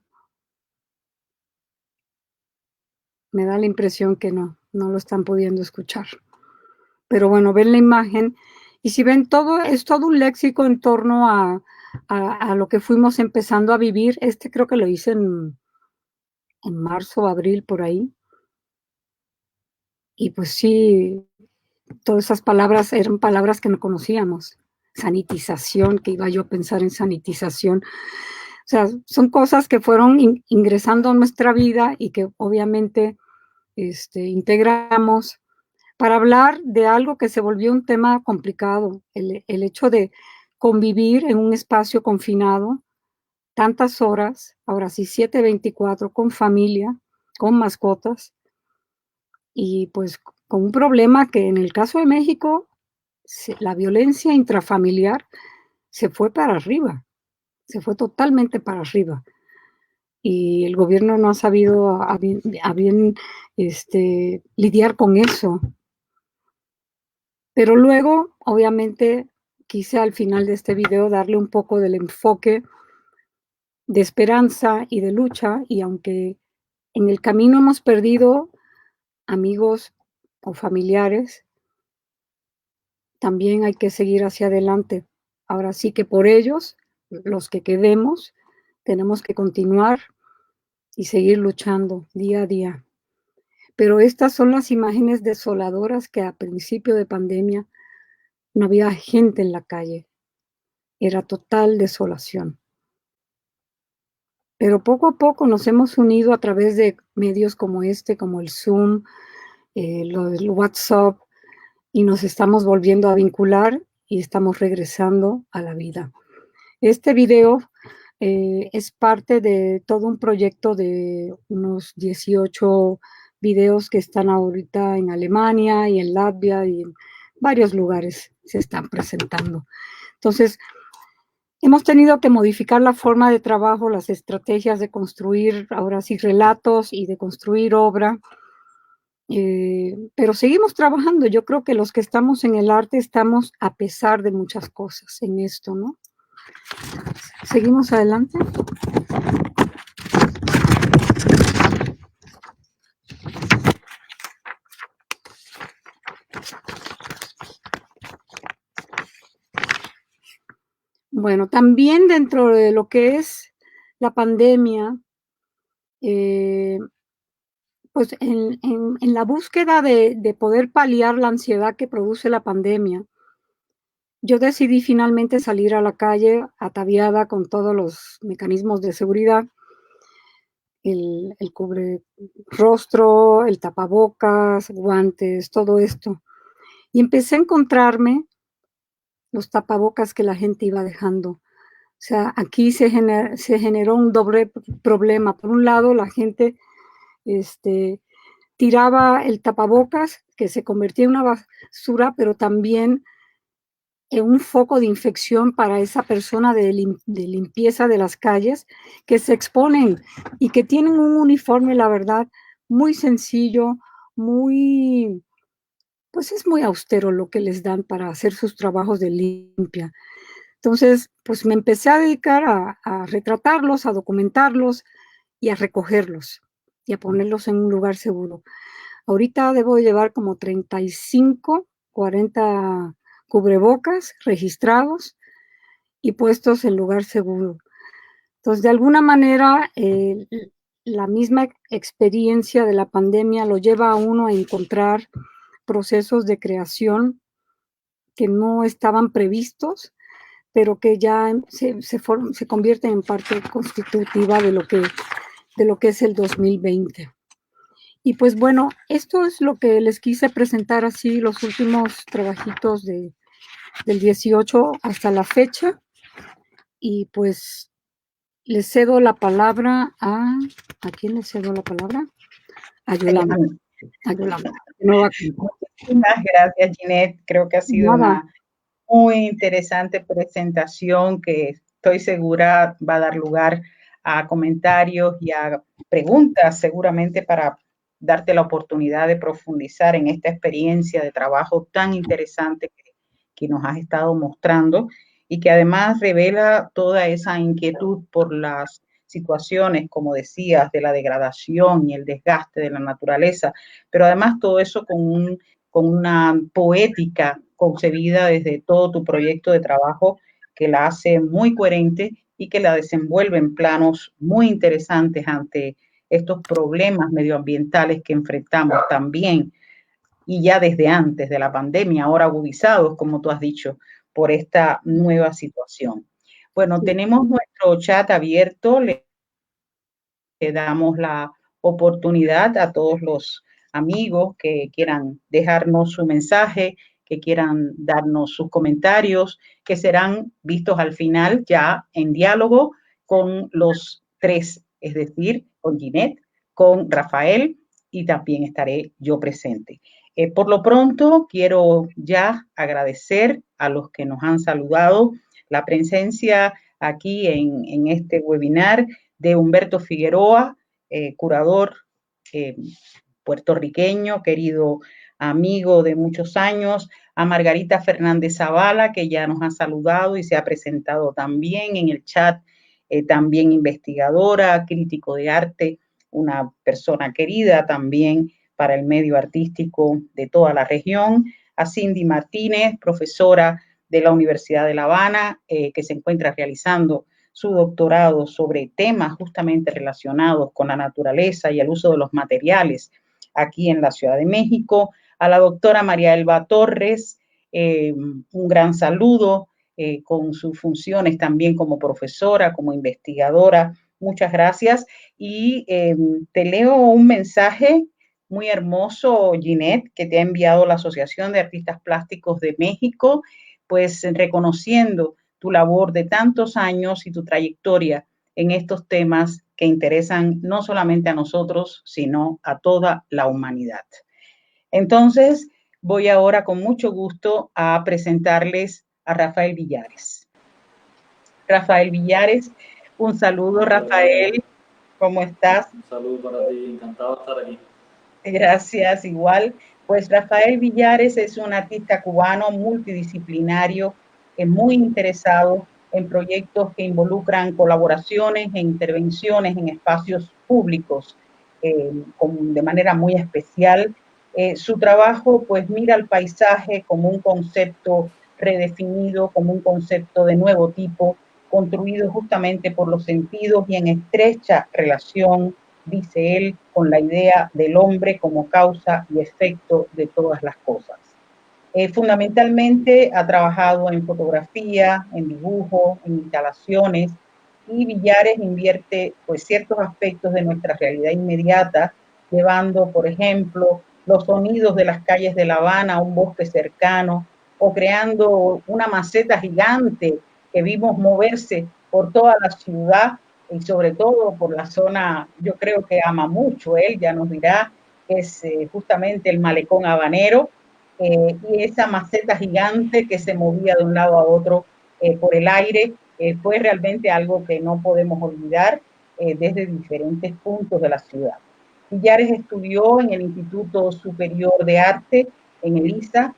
Speaker 3: Me da la impresión que no lo están pudiendo escuchar. Pero bueno, ven la imagen y si ven todo, es todo un léxico en torno a lo que fuimos empezando a vivir. Creo que lo hice en marzo, abril, por ahí. Y pues sí, todas esas palabras eran palabras que no conocíamos. Sanitización, que iba yo a pensar en sanitización. O sea, son cosas que fueron ingresando a nuestra vida y que obviamente integramos para hablar de algo que se volvió un tema complicado, el hecho de convivir en un espacio confinado tantas horas, ahora sí 7/24, con familia, con mascotas, y pues con un problema que en el caso de México, la violencia intrafamiliar se fue para arriba, se fue totalmente para arriba. Y el gobierno no ha sabido a bien lidiar con eso. Pero luego, obviamente, quise al final de este video darle un poco del enfoque de esperanza y de lucha, y aunque en el camino hemos perdido amigos o familiares, también hay que seguir hacia adelante. Ahora sí que por ellos, los que quedemos, tenemos que continuar y seguir luchando día a día. Pero estas son las imágenes desoladoras que a principio de pandemia no había gente en la calle. Era total desolación. Pero poco a poco nos hemos unido a través de medios como como el Zoom, el WhatsApp, y nos estamos volviendo a vincular y estamos regresando a la vida. Este video es parte de todo un proyecto de unos 18 videos que están ahorita en Alemania y en Latvia y en varios lugares se están presentando. Entonces, hemos tenido que modificar la forma de trabajo, las estrategias de construir, ahora sí, relatos y de construir obra, pero seguimos trabajando. Yo creo que los que estamos en el arte estamos a pesar de muchas cosas en esto, ¿no? Seguimos adelante. Bueno, también dentro de lo que es la pandemia, pues en la búsqueda de poder paliar la ansiedad que produce la pandemia, yo decidí finalmente salir a la calle ataviada con todos los mecanismos de seguridad, el cubrerostro, el tapabocas, guantes, todo esto. Y empecé a encontrarme los tapabocas que la gente iba dejando. O sea, aquí se generó un doble problema. Por un lado, la gente tiraba el tapabocas, que se convertía en una basura, pero también en un foco de infección para esa persona de limpieza de las calles que se exponen y que tienen un uniforme, la verdad, muy sencillo, pues es muy austero lo que les dan para hacer sus trabajos de limpia. Entonces, pues me empecé a dedicar a retratarlos, a documentarlos y a recogerlos y a ponerlos en un lugar seguro. Ahorita debo llevar como 35, 40 cubrebocas registrados y puestos en lugar seguro. Entonces, de alguna manera, la misma experiencia de la pandemia lo lleva a uno a encontrar procesos de creación que no estaban previstos, pero que ya se convierten en parte constitutiva de lo que es el 2020. Y pues bueno, esto es lo que les quise presentar así, los últimos trabajitos del 18 hasta la fecha. Y pues le cedo la palabra ¿a quién le cedo la palabra? A Yolanda. A Yolanda.
Speaker 2: Muchísimas gracias, Ginette. Creo que ha sido una muy interesante presentación que estoy segura va a dar lugar a comentarios y a preguntas seguramente para darte la oportunidad de profundizar en esta experiencia de trabajo tan interesante que nos has estado mostrando y que además revela toda esa inquietud por las situaciones, como decías, de la degradación y el desgaste de la naturaleza, pero además todo eso con una poética concebida desde todo tu proyecto de trabajo que la hace muy coherente y que la desenvuelve en planos muy interesantes ante estos problemas medioambientales que enfrentamos también y ya desde antes de la pandemia, ahora agudizados, como tú has dicho, por esta nueva situación. Bueno, tenemos nuestro chat abierto, le damos la oportunidad a todos los amigos que quieran dejarnos su mensaje, que quieran darnos sus comentarios, que serán vistos al final ya en diálogo con los tres, es decir, con Ginette, con Rafael y también estaré yo presente. Por lo pronto, quiero ya agradecer a los que nos han saludado la presencia aquí en este webinar de Humberto Figueroa, curador puertorriqueño, querido amigo de muchos años, a Margarita Fernández Zavala, que ya nos ha saludado y se ha presentado también en el chat, también investigadora, crítico de arte, una persona querida también para el medio artístico de toda la región, a Cindy Martínez, profesora de la Universidad de La Habana, que se encuentra realizando su doctorado sobre temas justamente relacionados con la naturaleza y el uso de los materiales aquí en la Ciudad de México, a la doctora María Elba Torres, un gran saludo con sus funciones también como profesora, como investigadora, muchas gracias. Y te leo un mensaje muy hermoso, Ginette, que te ha enviado la Asociación de Artistas Plásticos de México, pues reconociendo tu labor de tantos años y tu trayectoria en estos temas que interesan no solamente a nosotros, sino a toda la humanidad. Entonces, voy ahora con mucho gusto a presentarles a Rafael Villares. Rafael Villares, un saludo, Rafael, ¿cómo estás?
Speaker 4: Un saludo para ti, encantado de estar aquí.
Speaker 2: Gracias, igual. Pues Rafael Villares es un artista cubano multidisciplinario, muy interesado en proyectos que involucran colaboraciones e intervenciones en espacios públicos de manera muy especial. Su trabajo pues mira al paisaje como un concepto redefinido, como un concepto de nuevo tipo, construido justamente por los sentidos y en estrecha relación, dice él, con la idea del hombre como causa y efecto de todas las cosas. Fundamentalmente ha trabajado en fotografía, en dibujo, en instalaciones, y Villares invierte pues ciertos aspectos de nuestra realidad inmediata, llevando, por ejemplo, los sonidos de las calles de La Habana a un bosque cercano, o creando una maceta gigante que vimos moverse por toda la ciudad y sobre todo por la zona, yo creo que ama mucho, él ya nos dirá, que es justamente el Malecón Habanero, y esa maceta gigante que se movía de un lado a otro por el aire, fue realmente algo que no podemos olvidar desde diferentes puntos de la ciudad. Villares estudió en el Instituto Superior de Arte en el ISA,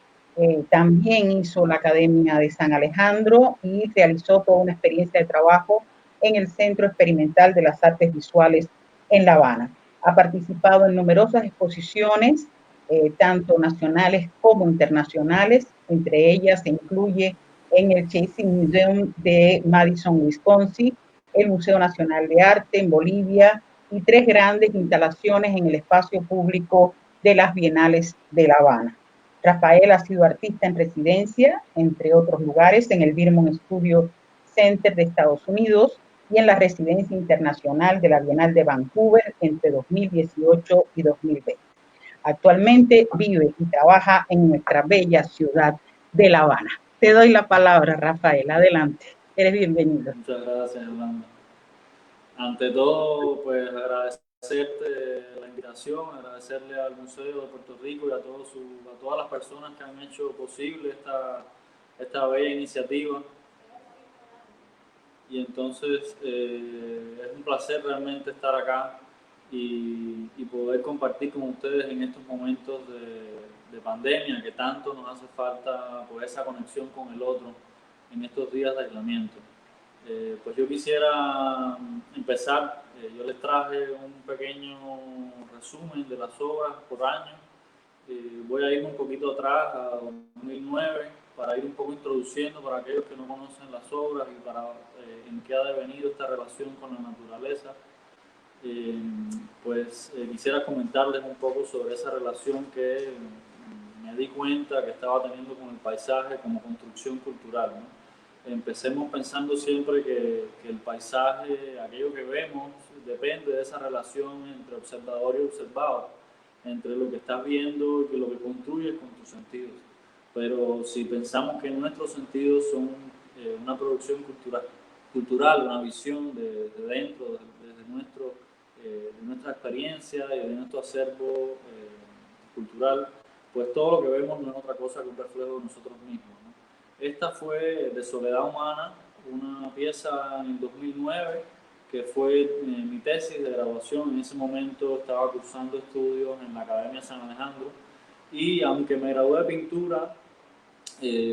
Speaker 2: también hizo la Academia de San Alejandro y realizó toda una experiencia de trabajo en el Centro Experimental de las Artes Visuales en La Habana. Ha participado en numerosas exposiciones, tanto nacionales como internacionales, entre ellas se incluye en el Chasing Museum de Madison, Wisconsin, el Museo Nacional de Arte en Bolivia y 3 grandes instalaciones en el espacio público de las Bienales de La Habana. Rafael ha sido artista en residencia, entre otros lugares, en el Birman Studio Center de Estados Unidos y en la Residencia Internacional de la Bienal de Vancouver entre 2018 y 2020. Actualmente vive y trabaja en nuestra bella ciudad de La Habana. Te doy la palabra, Rafael. Adelante. Eres bienvenido.
Speaker 4: Muchas gracias, Yolanda. Ante todo, pues agradecerte la invitación, agradecerle al Museo de Puerto Rico y a todas las personas que han hecho posible esta bella iniciativa. Y entonces es un placer realmente estar acá y poder compartir con ustedes en estos momentos de pandemia que tanto nos hace falta, pues, esa conexión con el otro en estos días de aislamiento. Pues yo quisiera empezar, yo les traje un pequeño resumen de las obras por año. Voy a irme un poquito atrás, a 2009, para ir un poco introduciendo para aquellos que no conocen las obras y para en qué ha devenido esta relación con la naturaleza. Quisiera comentarles un poco sobre esa relación que me di cuenta que estaba teniendo con el paisaje como construcción cultural, ¿no? Empecemos pensando siempre que el paisaje, aquello que vemos, depende de esa relación entre observador y observado, entre lo que estás viendo y que lo que construyes con tus sentidos. Pero si pensamos que nuestros sentidos son una producción cultural, una visión de dentro, de nuestra experiencia y de nuestro acervo cultural, pues todo lo que vemos no es otra cosa que un reflejo de nosotros mismos, ¿no? Esta fue de Soledad Humana, una pieza en el 2009 que fue mi tesis de graduación. En ese momento estaba cursando estudios en la Academia San Alejandro y aunque me gradué de pintura,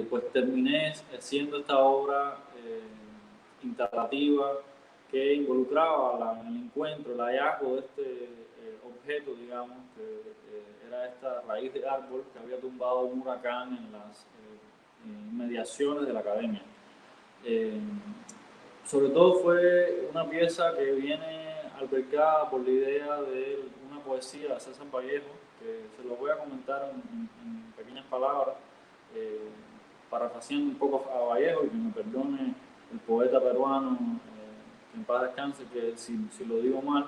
Speaker 4: pues terminé haciendo esta obra instalativa que involucraba el encuentro, el hallazgo de este objeto, digamos, que era esta raíz de árbol que había tumbado un huracán en las inmediaciones de la academia. Sobre todo fue una pieza que viene albergada por la idea de una poesía de César Vallejo, que se lo voy a comentar en pequeñas palabras, parafraseando un poco a Vallejo, y que me perdone el poeta peruano, que en paz descanse, que si lo digo mal,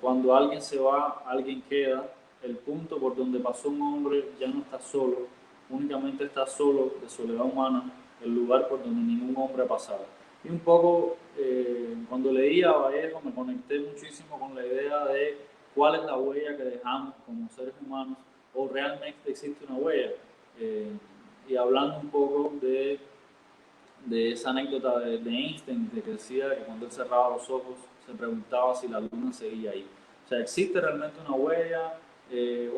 Speaker 4: cuando alguien se va, alguien queda. El punto por donde pasó un hombre ya no está solo, únicamente está solo, de Soledad Humana, el lugar por donde ningún hombre ha pasado. Y un poco, cuando leía a Vallejo, me conecté muchísimo con la idea de cuál es la huella que dejamos como seres humanos, o realmente existe una huella. Y hablando un poco de esa anécdota de Einstein, de que decía que cuando él cerraba los ojos se preguntaba si la luna seguía ahí. O sea, ¿existe realmente una huella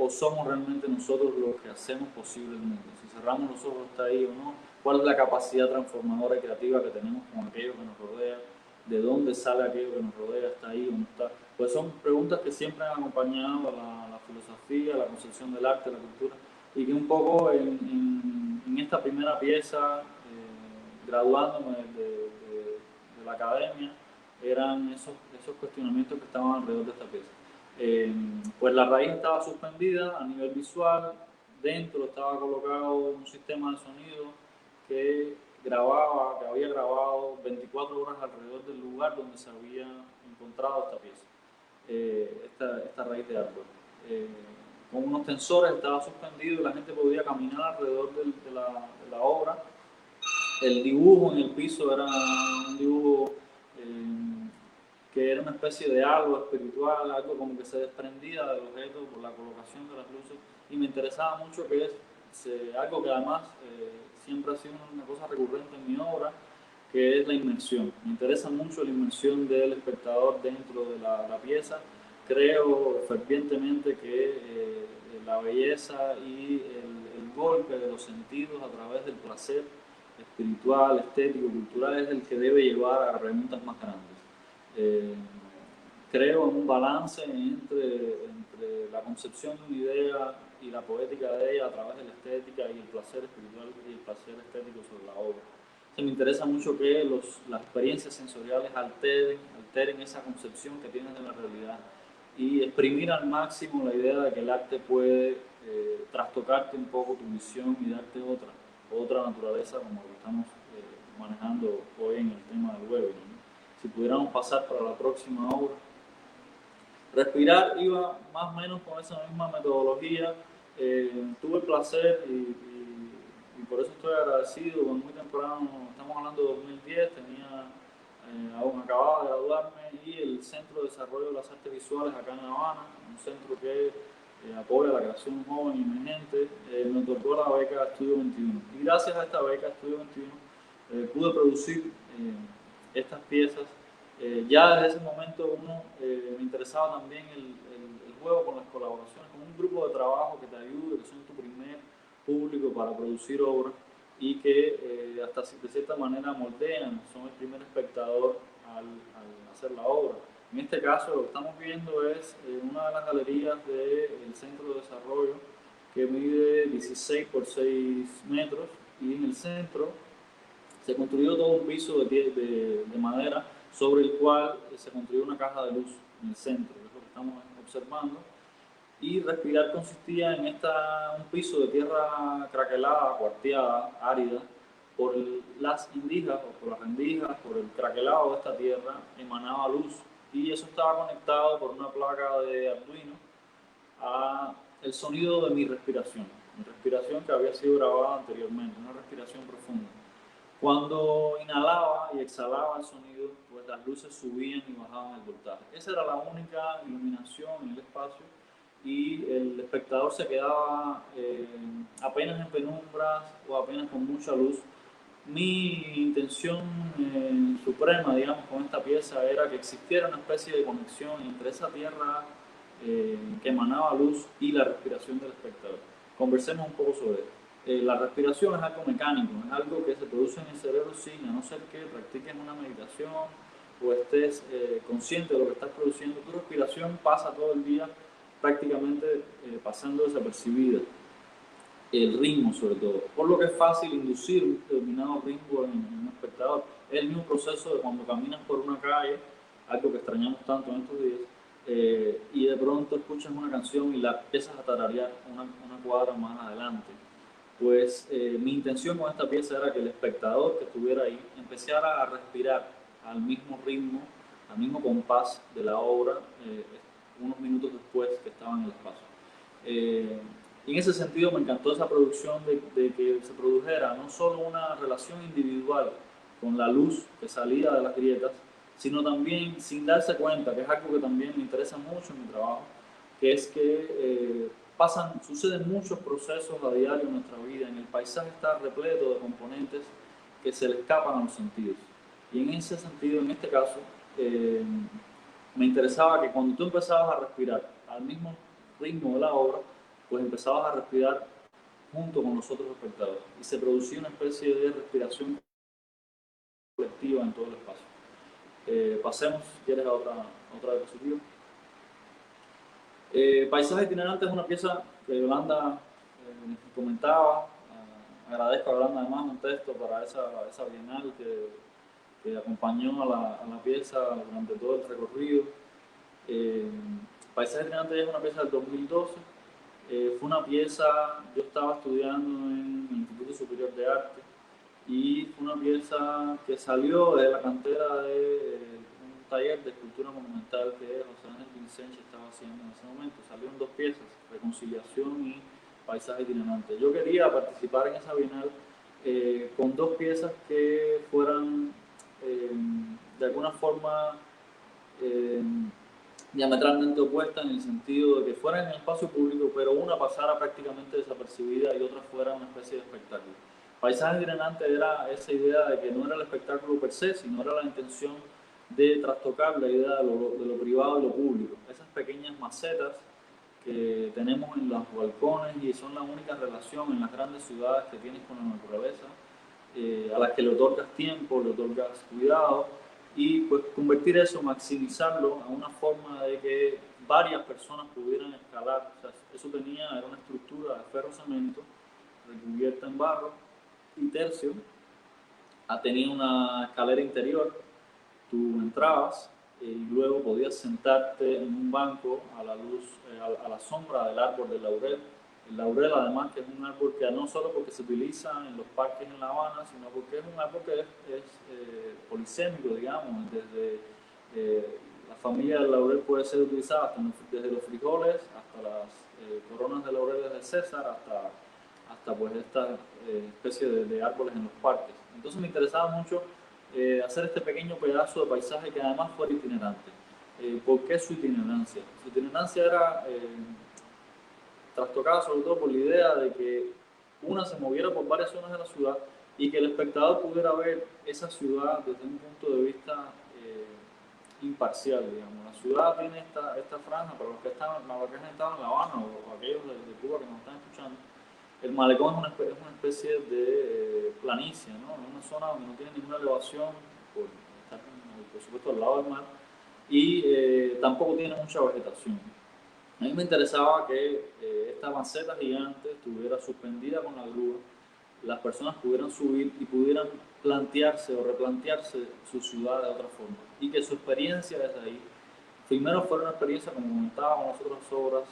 Speaker 4: o somos realmente nosotros los que hacemos posible el mundo? Si cerramos los ojos, ¿está ahí o no? ¿Cuál es la capacidad transformadora y creativa que tenemos con aquello que nos rodea? ¿De dónde sale aquello que nos rodea? ¿Está ahí o no está? Pues son preguntas que siempre han acompañado a la filosofía, a la concepción del arte, de la cultura, y que un poco en esta primera pieza, graduándome de la academia, eran esos cuestionamientos que estaban alrededor de esta pieza. Pues la raíz estaba suspendida a nivel visual, dentro estaba colocado un sistema de sonido que había grabado 24 horas alrededor del lugar donde se había encontrado esta pieza, esta raíz de árbol. Con unos tensores estaba suspendido y la gente podía caminar alrededor de la obra. El dibujo en el piso era un dibujo que era una especie de algo espiritual, algo como que se desprendía del objeto por la colocación de las luces, y me interesaba mucho que es algo que además siempre ha sido una cosa recurrente en mi obra, que es la inmersión. Me interesa mucho la inmersión del espectador dentro de la pieza. Creo fervientemente que la belleza y el golpe de los sentidos a través del placer espiritual, estético, cultural, es el que debe llevar a preguntas más grandes. Creo en un balance entre la concepción de una idea y la poética de ella a través de la estética y el placer espiritual y el placer estético sobre la obra. Se me interesa mucho que las experiencias sensoriales alteren esa concepción que tienes de la realidad y exprimir al máximo la idea de que el arte puede trastocarte un poco tu visión y darte otra naturaleza, como lo estamos manejando hoy en el tema del webinar, ¿no? Si pudiéramos pasar para la próxima obra. Respirar iba más o menos con esa misma metodología. Tuve el placer y por eso estoy agradecido, muy temprano, estamos hablando de 2010, aún acababa de graduarme, y el Centro de Desarrollo de las Artes Visuales acá en La Habana, un centro que apoya la creación joven y emergente, me otorgó la beca Estudio 21. Y gracias a esta beca Estudio 21 pude producir estas piezas. Ya desde ese momento me interesaba también el juego con las colaboraciones, con un grupo de trabajo que te ayude, que son tu primer público para producir obras y que hasta de cierta manera moldean, son el primer espectador al hacer la obra. En este caso lo que estamos viendo es una de las galerías del Centro de Desarrollo que mide 16 por 6 metros y en el centro se construyó todo un piso de madera sobre el cual se construyó una caja de luz en el centro, que es lo que estamos observando. Y respirar consistía en un piso de tierra craquelada, cuarteada, árida, por las rendijas, por el craquelado de esta tierra, emanaba luz. Y eso estaba conectado por una placa de Arduino a el sonido de mi respiración que había sido grabada anteriormente, una respiración profunda. Cuando inhalaba y exhalaba el sonido, pues las luces subían y bajaban el voltaje. Esa era la única iluminación en el espacio y el espectador se quedaba apenas en penumbras o apenas con mucha luz. Mi intención suprema, digamos, con esta pieza era que existiera una especie de conexión entre esa tierra que emanaba luz y la respiración del espectador. Conversemos un poco sobre esto. La respiración es algo mecánico, es algo que se produce en el cerebro sin, a no ser que practiques una meditación o estés consciente de lo que estás produciendo. Tu respiración pasa todo el día prácticamente pasando desapercibida. El ritmo sobre todo, por lo que es fácil inducir un determinado ritmo en un espectador. Es el mismo proceso de cuando caminas por una calle, algo que extrañamos tanto en estos días, y de pronto escuchas una canción y la empiezas a tararear una cuadra más adelante. Pues mi intención con esta pieza era que el espectador que estuviera ahí empezara a respirar al mismo ritmo, al mismo compás de la obra, unos minutos después que estaba en el espacio. Y en ese sentido me encantó esa producción de que se produjera no solo una relación individual con la luz que salía de las grietas, sino también sin darse cuenta, que es algo que también me interesa mucho en mi trabajo, que es que suceden muchos procesos a diario en nuestra vida. En el paisaje está repleto de componentes que se le escapan a los sentidos. Y en ese sentido, en este caso, me interesaba que cuando tú empezabas a respirar al mismo ritmo de la obra, pues empezabas a respirar junto con los otros espectadores y se producía una especie de respiración colectiva en todo el espacio. Pasemos, si quieres, a otra diapositiva. Paisaje itinerante es una pieza que Yolanda comentaba. Agradezco a Yolanda además un texto para esa bienal que acompañó a la pieza durante todo el recorrido. Paisaje itinerante es una pieza del 2012. Fue una pieza, yo estaba estudiando en el Instituto Superior de Arte y fue una pieza que salió de la cantera de un taller de escultura monumental que José Ángel Vincenchi estaba haciendo en ese momento. Salieron dos piezas, Reconciliación y Paisaje itinerante. Yo quería participar en esa bienal con dos piezas que fueran de alguna forma diametralmente opuestas en el sentido de que fuera en el espacio público, pero una pasara prácticamente desapercibida y otra fuera una especie de espectáculo. Paisaje itinerante era esa idea de que no era el espectáculo per se, sino era la intención de trastocar la idea de lo privado y lo público. Esas pequeñas macetas que tenemos en los balcones y son la única relación en las grandes ciudades que tienes con la naturaleza, a las que le otorgas tiempo, le otorgas cuidado, y pues convertir eso, maximizarlo a una forma de que varias personas pudieran escalar. O sea, eso era una estructura de ferro cemento recubierta en barro y tercio, tenía una escalera interior, tú entrabas y luego podías sentarte en un banco a la luz, a la sombra del árbol del laurel. El laurel, además, que es un árbol que no solo porque se utiliza en los parques en La Habana, sino porque es un árbol que es polisémico, digamos. Desde la familia del laurel puede ser utilizada desde los frijoles hasta las coronas de laureles de César, hasta pues esta especie de árboles en los parques. Entonces me interesaba mucho hacer este pequeño pedazo de paisaje que además fuera itinerante. ¿Por qué su itinerancia? Su itinerancia era trastocada sobre todo por la idea de que una se moviera por varias zonas de la ciudad y que el espectador pudiera ver esa ciudad desde un punto de vista imparcial, digamos. La ciudad tiene esta franja, para los que están en La Habana o aquellos de Cuba que nos están escuchando, el malecón es una especie de planicie, ¿no? Una zona donde no tiene ninguna elevación, por supuesto al lado del mar, y tampoco tiene mucha vegetación. A mí me interesaba que esta maceta gigante estuviera suspendida con la grúa, las personas pudieran subir y pudieran plantearse o replantearse su ciudad de otra forma, y que su experiencia desde ahí, primero fuera una experiencia, como comentaba con las otras obras,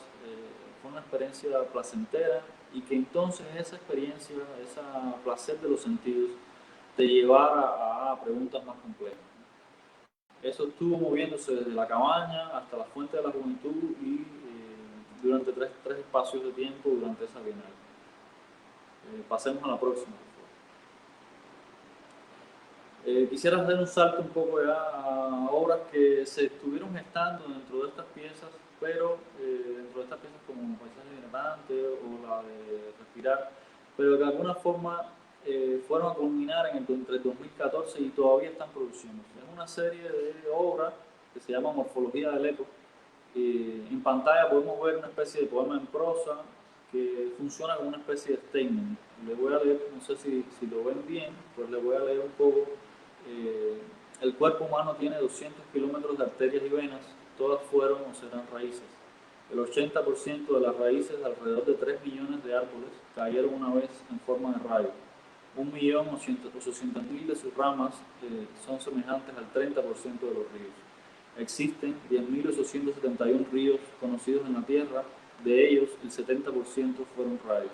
Speaker 4: fue una experiencia placentera, y que entonces esa experiencia, ese placer de los sentidos, te llevara a preguntas más complejas. Eso estuvo moviéndose desde la cabaña hasta la fuente de la juventud y durante tres espacios de tiempo durante esa bienal. Pasemos a la próxima. Quisiera hacer un salto un poco ya a obras que se estuvieron gestando dentro de estas piezas, pero dentro de estas piezas como Paisaje Itinerante o la de Respirar, pero que de alguna forma fueron a culminar entre el 2014 y todavía están produciendo. Es una serie de obras que se llama Morfología del Eco. En pantalla podemos ver una especie de poema en prosa que funciona como una especie de statement. Le voy a leer, no sé si lo ven bien, pues le voy a leer un poco. El cuerpo humano tiene 200 kilómetros de arterias y venas, todas fueron o serán raíces. El 80% de las raíces, alrededor de 3 millones de árboles, cayeron una vez en forma de rayo. 1.800.000 de sus ramas son semejantes al 30% de los ríos. Existen 10.871 ríos conocidos en la Tierra, de ellos el 70% fueron rayos.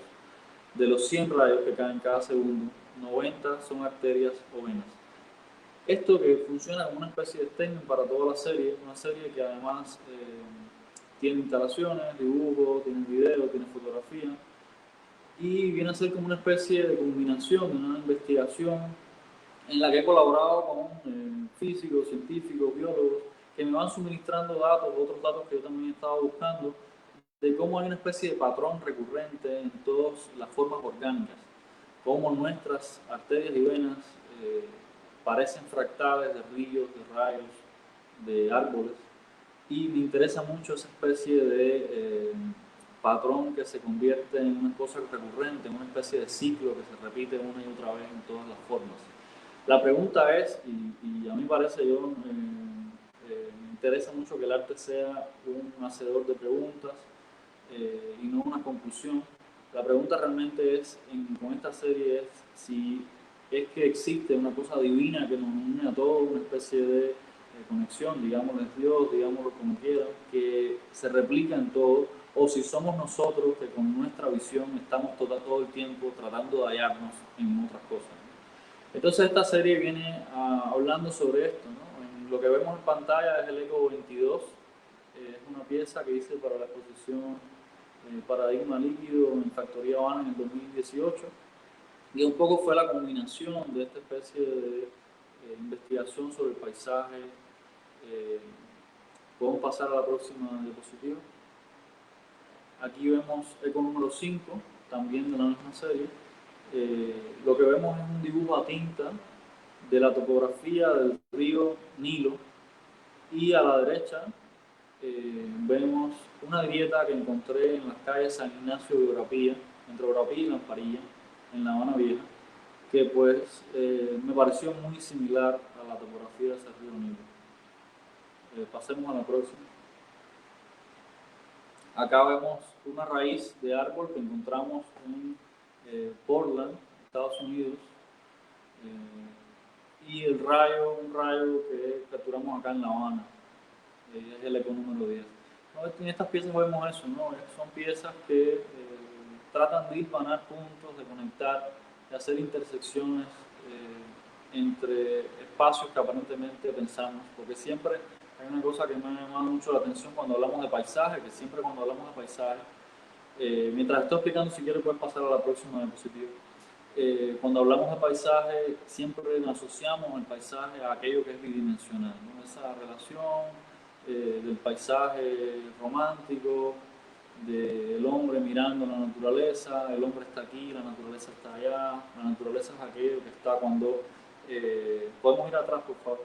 Speaker 4: De los 100 rayos que caen cada segundo, 90 son arterias o venas. Esto que funciona como una especie de statement para toda la serie, una serie que además tiene instalaciones, dibujos, tiene video, tiene fotografía, y viene a ser como una especie de culminación de una investigación en la que he colaborado con físicos, científicos, biólogos, que me van suministrando datos, otros datos que yo también he estado buscando, de cómo hay una especie de patrón recurrente en todas las formas orgánicas, cómo nuestras arterias y venas parecen fractales de ríos, de rayos, de árboles, y me interesa mucho esa especie de patrón que se convierte en una cosa recurrente, en una especie de ciclo que se repite una y otra vez en todas las formas. La pregunta es, y a mí parece, me interesa mucho que el arte sea un hacedor de preguntas y no una conclusión. La pregunta realmente es, con esta serie, es si es que existe una cosa divina que nos une a todos, una especie de conexión, digámoslo es Dios, digámoslo como quieran, que se replica en todo, o si somos nosotros que con nuestra visión estamos todo el tiempo tratando de hallarnos en otras cosas. Entonces esta serie viene hablando sobre esto, ¿no? Lo que vemos en pantalla es el Eco 22, es una pieza que hice para la exposición Paradigma Líquido en Factoría Habana en el 2018, y un poco fue la combinación de esta especie de investigación sobre el paisaje. Podemos pasar a la próxima diapositiva. Aquí vemos Eco número 5, también de la misma serie. Lo que vemos es un dibujo a tinta de la topografía del río Nilo, y a la derecha vemos una grieta que encontré en las calles San Ignacio y Urapía, entre Urapía y Lamparilla, en La Habana Vieja, que pues me pareció muy similar a la topografía de ese río Nilo. Pasemos a la próxima. Acá vemos una raíz de árbol que encontramos en Portland, Estados Unidos. y el rayo, un rayo que capturamos acá en La Habana, es el eco número 10. ¿No? En estas piezas vemos eso, ¿no? Son piezas que tratan de hilvanar puntos, de conectar, de hacer intersecciones entre espacios que aparentemente pensamos, porque siempre hay una cosa que me ha llamado mucho la atención cuando hablamos de paisaje, que siempre cuando hablamos de paisaje, mientras estoy explicando, si quieres puedes pasar a la próxima diapositiva. Cuando hablamos de paisaje, siempre asociamos el paisaje a aquello que es bidimensional, ¿no? Esa relación del paisaje romántico, del hombre mirando la naturaleza, el hombre está aquí, la naturaleza está allá, la naturaleza es aquello que está cuando... podemos ir atrás, por favor.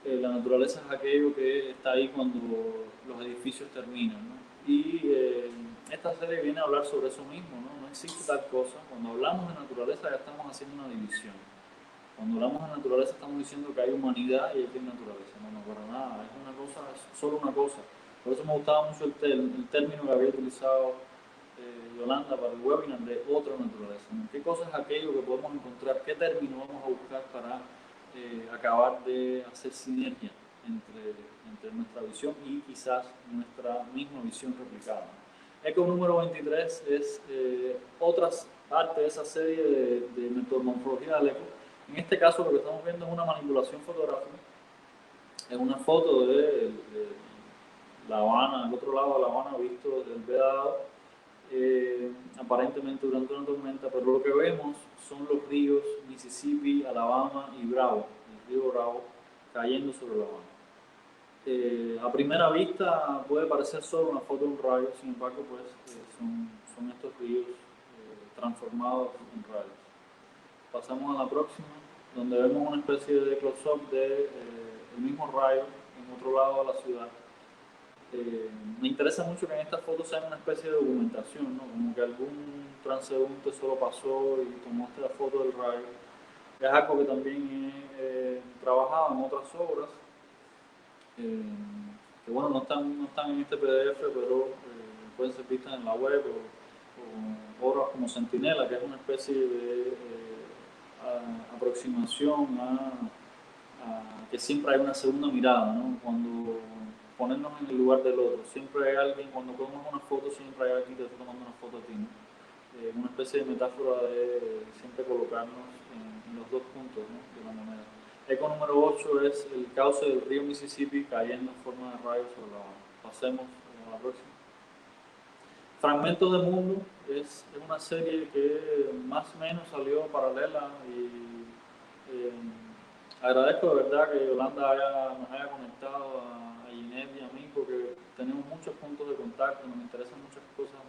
Speaker 4: La naturaleza es aquello que está ahí cuando los edificios terminan, ¿no? Y esta serie viene a hablar sobre eso mismo, ¿no? No existe tal cosa. Cuando hablamos de naturaleza ya estamos haciendo una división. Cuando hablamos de naturaleza estamos diciendo que hay humanidad y hay naturaleza. No, no, para nada. Es una cosa, es solo una cosa. Por eso me gustaba mucho el término que había utilizado Yolanda para el webinar de otra naturaleza, ¿no? ¿Qué cosa es aquello que podemos encontrar? ¿Qué término vamos a buscar para acabar de hacer sinergia entre nuestra visión y quizás nuestra misma visión replicada? Eco número 23 es otra parte de esa serie de metamorfología del eco. En este caso lo que estamos viendo es una manipulación fotográfica. Es una foto de La Habana, al otro lado de La Habana, visto desde el Vedado, aparentemente durante una tormenta, pero lo que vemos son los ríos Mississippi, Alabama y Bravo, el río Bravo, cayendo sobre La Habana. A primera vista puede parecer solo una foto de un rayo, sin embargo pues son estos ríos transformados en rayos. Pasamos a la próxima, donde vemos una especie de close-up del mismo rayo en otro lado de la ciudad. Me interesa mucho que en estas fotos sea una especie de documentación, ¿no? Como que algún transeúnte solo pasó y tomó esta foto del rayo. Es algo que también he trabajado en otras obras, que bueno, no están en este PDF, pero pueden ser vistas en la web, o obras como Centinela, que es una especie de aproximación a que siempre hay una segunda mirada, ¿no? Cuando ponernos en el lugar del otro, siempre hay alguien, cuando tomamos una foto, siempre hay alguien que está tomando una foto a ti, ¿no? Una especie de metáfora de siempre colocarnos en los dos puntos, ¿no? De la moneda. Eco número 8 es el cauce del río Mississippi cayendo en forma de rayos sobre La Habana. Pasemos a la próxima. Fragmentos de Mundo es una serie que más o menos salió paralela y agradezco de verdad que Yolanda nos haya conectado a Ginette y a mí, porque tenemos muchos puntos de contacto, nos interesan muchas cosas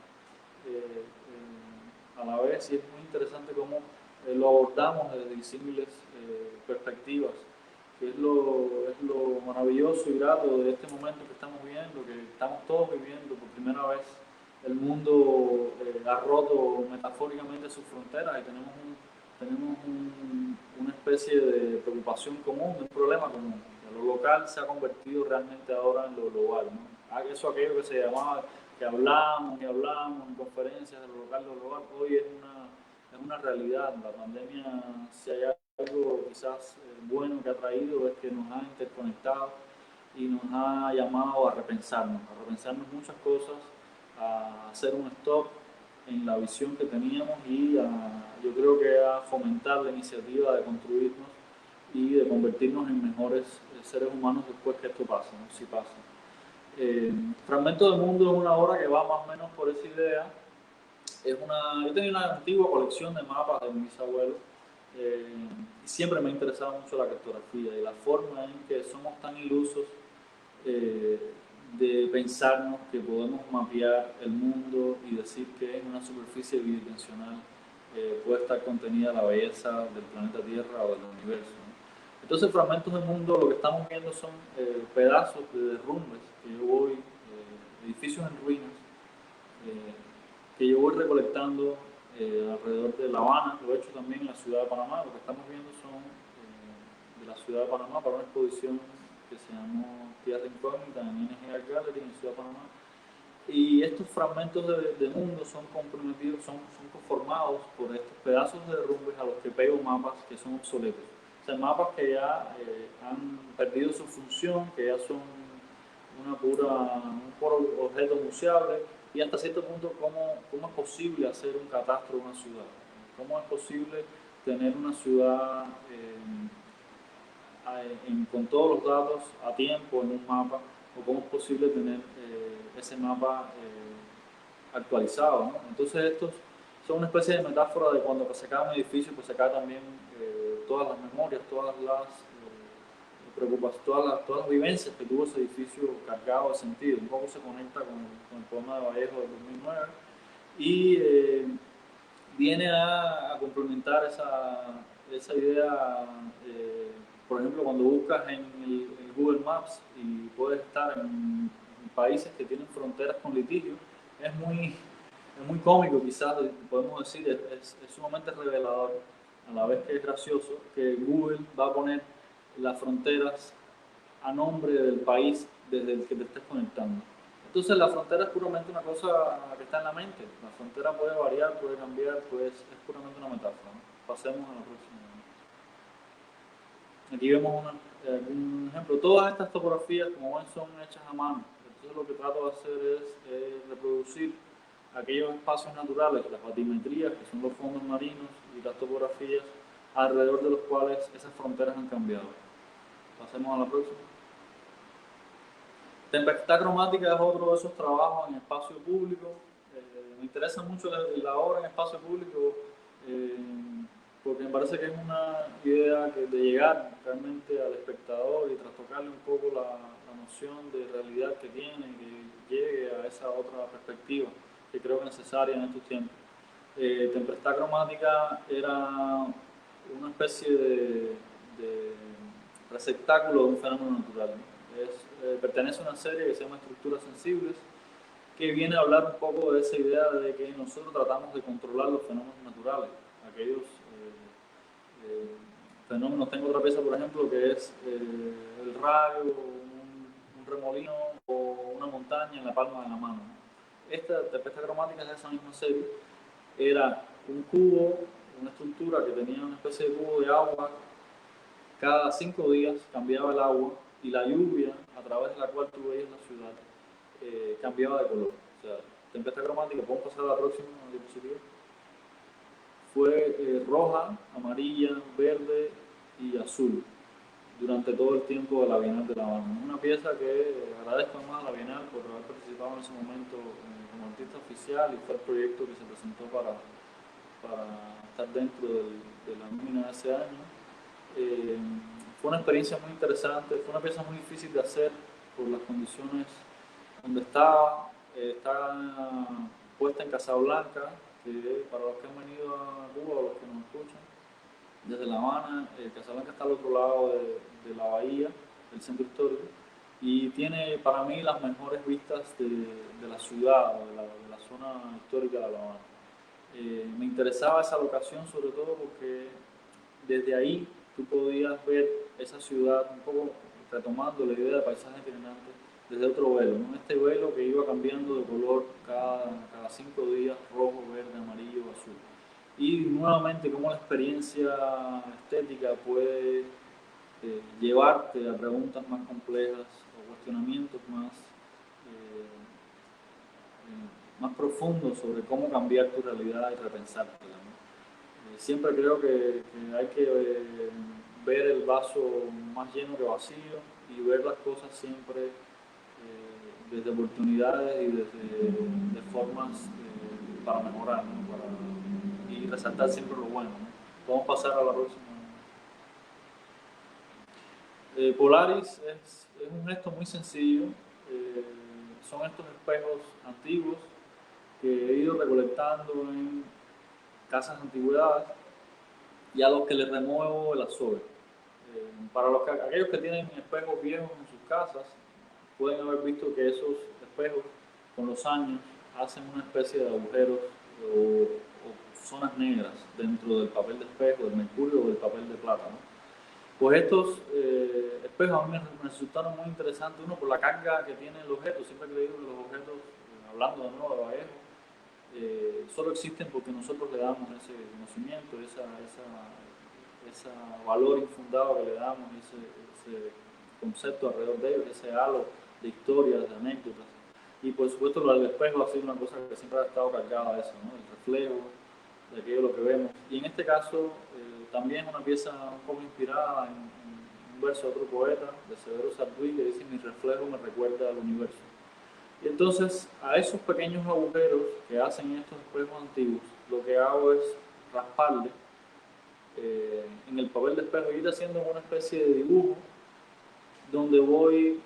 Speaker 4: a la vez, y es muy interesante cómo lo abordamos desde disímiles perspectivas, que es lo maravilloso y grato de este momento que estamos viviendo, que estamos todos viviendo por primera vez. El mundo ha roto metafóricamente sus fronteras y tenemos una especie de preocupación común, de un problema común. Lo local se ha convertido realmente ahora en lo global, ¿no? Aquello que se llamaba, que hablamos en conferencias de lo local, lo global, hoy es una realidad. La pandemia, si hay algo quizás bueno que ha traído, es que nos ha interconectado y nos ha llamado a repensarnos muchas cosas, a hacer un stop en la visión que teníamos y yo creo que a fomentar la iniciativa de construirnos y de convertirnos en mejores seres humanos después que esto pase, ¿no? Si pasa. Fragmento del Mundo es una obra que va más o menos por esa idea. Yo tenía una antigua colección de mapas de mis abuelos y siempre me ha interesado mucho la cartografía y la forma en que somos tan ilusos de pensarnos que podemos mapear el mundo y decir que en una superficie bidimensional puede estar contenida la belleza del planeta Tierra o del universo, ¿no? Entonces, Fragmentos del Mundo, lo que estamos viendo son pedazos de derrumbes que yo voy, edificios en ruinas, que yo voy recolectando alrededor de La Habana. Lo he hecho también en la ciudad de Panamá. Lo que estamos viendo son de la ciudad de Panamá para una exposición que se llamó Tierra Incógnita en NG Art Gallery en Ciudad de Panamá. Y estos fragmentos de mundo son comprometidos, son conformados por estos pedazos de derrumbes a los que pego mapas que son obsoletos. O sea, mapas que ya han perdido su función, que ya son un puro objeto museable, y hasta cierto punto cómo es posible hacer un catastro de una ciudad, cómo es posible tener una ciudad con todos los datos a tiempo en un mapa, o cómo es posible tener ese mapa actualizado, ¿no? Entonces estos son una especie de metáfora de cuando se cae un edificio, pues se cae también todas las memorias, todas las preocupaciones, todas las vivencias que tuvo ese edificio cargado de sentido. Un poco se conecta con el poema de Vallejo del 2009 y viene a complementar esa idea. Por ejemplo, cuando buscas en el Google Maps y puedes estar en países que tienen fronteras con litigio, es muy cómico, quizás podemos decir, es sumamente revelador, a la vez que es gracioso, que Google va a poner las fronteras a nombre del país desde el que te estés conectando. Entonces la frontera es puramente una cosa que está en la mente. La frontera puede variar, puede cambiar, pues es puramente una metáfora, ¿no? Pasemos a la próxima. Aquí vemos un ejemplo. Todas estas topografías, como ven, son hechas a mano. Entonces lo que trato de hacer es reproducir aquellos espacios naturales, las batimetrías, que son los fondos marinos, y las topografías alrededor de los cuales esas fronteras han cambiado. Pasemos a la próxima. Tempestad cromática es otro de esos trabajos en espacio público. Me interesa mucho la obra en espacio público porque me parece que es una idea de llegar realmente al espectador y trastocarle un poco la noción de realidad que tiene, que llegue a esa otra perspectiva que creo que es necesaria en estos tiempos. Tempestad cromática era una especie de receptáculo de un fenómeno natural, ¿no? Pertenece a una serie que se llama Estructuras Sensibles, que viene a hablar un poco de esa idea de que nosotros tratamos de controlar los fenómenos naturales, aquellos fenómenos. Tengo otra pieza, por ejemplo, que es el rayo, un remolino o una montaña en la palma de la mano. Esta tempestad cromática es de esa misma serie. Era un cubo, una estructura que tenía una especie de cubo de agua. Cada 5 días cambiaba el agua y la lluvia a través de la cual tú veías la ciudad cambiaba de color. O sea, tempestad cromática, podemos pasar a la próxima diapositiva. Fue roja, amarilla, verde y azul durante todo el tiempo de la Bienal de La Habana. Una pieza que agradezco más a la Bienal por haber participado en ese momento como artista oficial, y fue el proyecto que se presentó para estar dentro de la nómina de ese año. Fue una experiencia muy interesante, fue una pieza muy difícil de hacer por las condiciones donde estaba. Está puesta en Casablanca, que para los que han venido a Cuba o los que nos escuchan desde La Habana, Casablanca está al otro lado de la bahía, del centro histórico, y tiene para mí las mejores vistas de la ciudad o de la zona histórica de La Habana. Me interesaba esa locación sobre todo porque desde ahí tú podías ver esa ciudad, un poco retomando la idea de paisaje itinerante, desde otro velo, ¿no? Este velo que iba cambiando de color cada 5 días, rojo, verde, amarillo, azul. Y nuevamente cómo la experiencia estética puede llevarte a preguntas más complejas o cuestionamientos más profundos sobre cómo cambiar tu realidad y repensártela, ¿no? Siempre creo que hay que ver el vaso más lleno que vacío y ver las cosas siempre desde oportunidades y de formas para mejorar, ¿no? Y resaltar siempre lo bueno, ¿no? Podemos pasar a la próxima. Polaris es un gesto muy sencillo. Son estos espejos antiguos que he ido recolectando en casas antigüedades y a los que les remuevo el azogue. Para aquellos que tienen espejos viejos en sus casas, pueden haber visto que esos espejos con los años hacen una especie de agujeros o zonas negras dentro del papel de espejo, del mercurio o del papel de plata, ¿no? Pues estos espejos a mí me resultaron muy interesantes, uno por la carga que tiene el objeto. Siempre he creído que los objetos, hablando de nuevo de Vallejo, solo existen porque nosotros le damos ese conocimiento, ese valor infundado que le damos, ese concepto alrededor de ellos, ese halo de historias, de anécdotas. Y por supuesto lo del espejo ha sido una cosa que siempre ha estado cargada de eso, ¿no? El reflejo de aquello lo que vemos. Y en este caso también es una pieza un poco inspirada en un verso de otro poeta, de Severo Sarduy, que dice: mi reflejo me recuerda al universo. Y entonces a esos pequeños agujeros que hacen estos espejos antiguos, lo que hago es rasparle en el papel de espejo, ir haciendo una especie de dibujo donde voy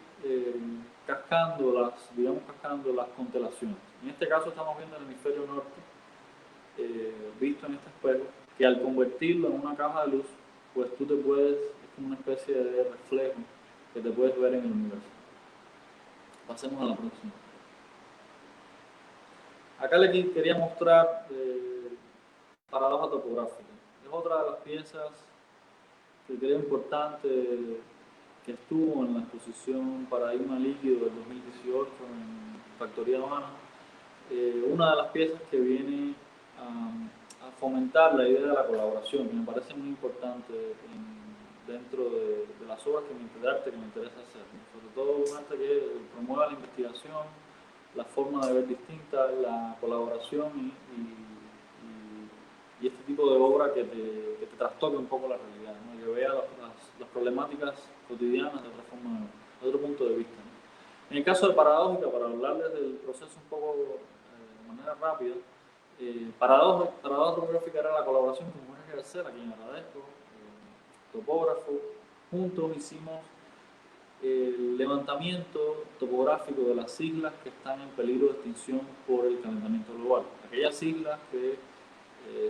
Speaker 4: cascando las constelaciones. En este caso estamos viendo el hemisferio norte, visto en este espejo, que al convertirlo en una caja de luz, pues tú te puedes, es como una especie de reflejo que te puedes ver en el universo. Pasemos a la próxima. Acá le quería mostrar paradoja topográfica. Es otra de las piezas que creo importante que estuvo en la exposición Paradigma Líquido del 2018 en Factoría Habana. Una de las piezas que viene a fomentar la idea de la colaboración, que me parece muy importante dentro de las obras de arte que me interesa hacer, sobre todo un arte que promueva la investigación, la forma de ver distinta, la colaboración y este tipo de obra que te trastoque un poco la realidad, ¿no? Que vea las problemáticas cotidianas de otra forma, de otro punto de vista, ¿no? En el caso de Paradójica, para hablarles del proceso un poco de manera rápida, Paradoja Topográfica era la colaboración con Jorge García, a quien agradezco, topógrafo. Juntos hicimos el levantamiento topográfico de las islas que están en peligro de extinción por el calentamiento global. Aquellas islas que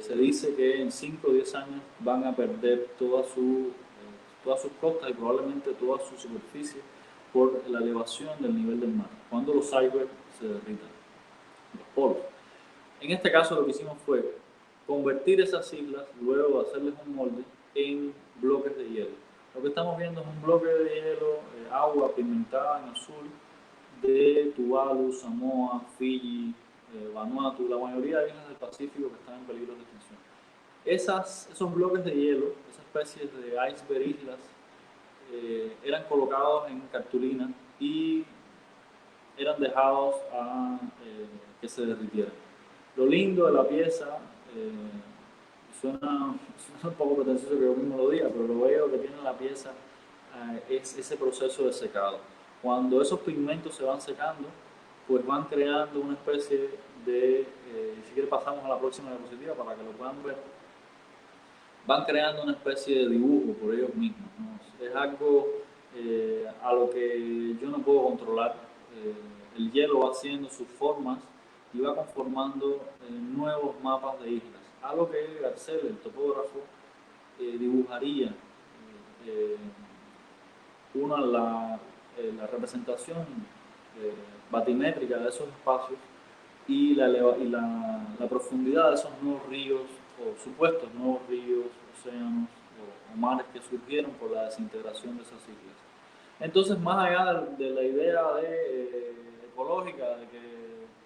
Speaker 4: se dice que en 5 o 10 años van a perder todas sus costas y probablemente toda su superficie por la elevación del nivel del mar, cuando los icebergs se derritan, los polos. En este caso lo que hicimos fue convertir esas islas, luego de hacerles un molde, en bloques de hielo. Lo que estamos viendo es un bloque de hielo, agua pigmentada en azul, de Tuvalu, Samoa, Fiji, Vanuatu, la mayoría de islas del Pacífico que están en peligro de extinción. Esos bloques de hielo, esas especies de iceberg islas, eran colocados en cartulina y eran dejados a que se derritieran. Lo lindo de la pieza, suena un poco pretencioso que yo mismo lo diga, pero lo bello que tiene la pieza es ese proceso de secado. Cuando esos pigmentos se van secando, pues van creando una especie de, si quiere pasamos a la próxima diapositiva para que lo puedan ver, van creando una especie de dibujo por ellos mismos, ¿no? Es algo a lo que yo no puedo controlar. El hielo va haciendo sus formas y va conformando nuevos mapas de islas. Algo que Garcés, el topógrafo, dibujaría la representación batimétrica de esos espacios y la profundidad de esos nuevos ríos o supuestos nuevos ríos, océanos o mares que surgieron por la desintegración de esas islas. Entonces, más allá de la idea ecológica de que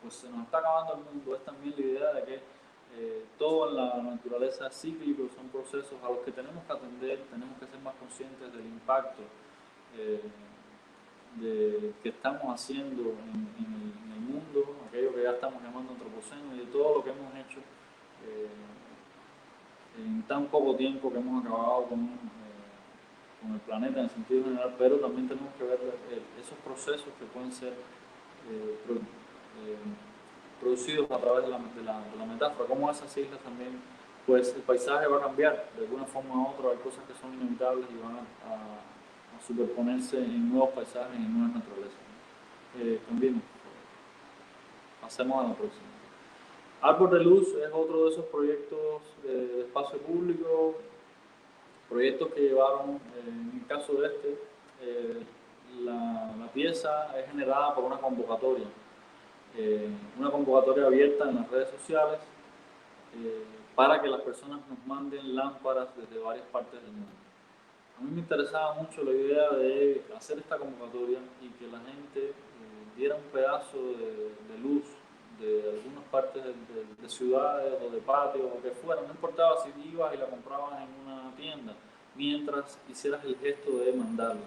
Speaker 4: pues, se nos está acabando el mundo, es también la idea de que todo en la naturaleza es cíclico, son procesos a los que tenemos que atender, tenemos que ser más conscientes del impacto que estamos haciendo en el mundo, aquello que ya estamos llamando antropoceno, y de todo lo que hemos hecho en tan poco tiempo que hemos acabado con el planeta en el sentido general, pero también tenemos que ver esos procesos que pueden ser producidos a través de la metáfora, como esas islas también, pues el paisaje va a cambiar de alguna forma u otra, hay cosas que son inevitables y van a superponerse en nuevos paisajes y en nuevas naturalezas. También pasemos a la próxima. Árbol de Luz es otro de esos proyectos de espacio público, proyectos que llevaron, en el caso de la pieza es generada por una convocatoria abierta en las redes sociales para que las personas nos manden lámparas desde varias partes del mundo. A mí me interesaba mucho la idea de hacer esta convocatoria y que la gente diera un pedazo de luz de algunas partes partes de ciudades o de patios o que fuera, no importaba si ibas y la comprabas en una tienda, mientras hicieras el gesto de mandarla.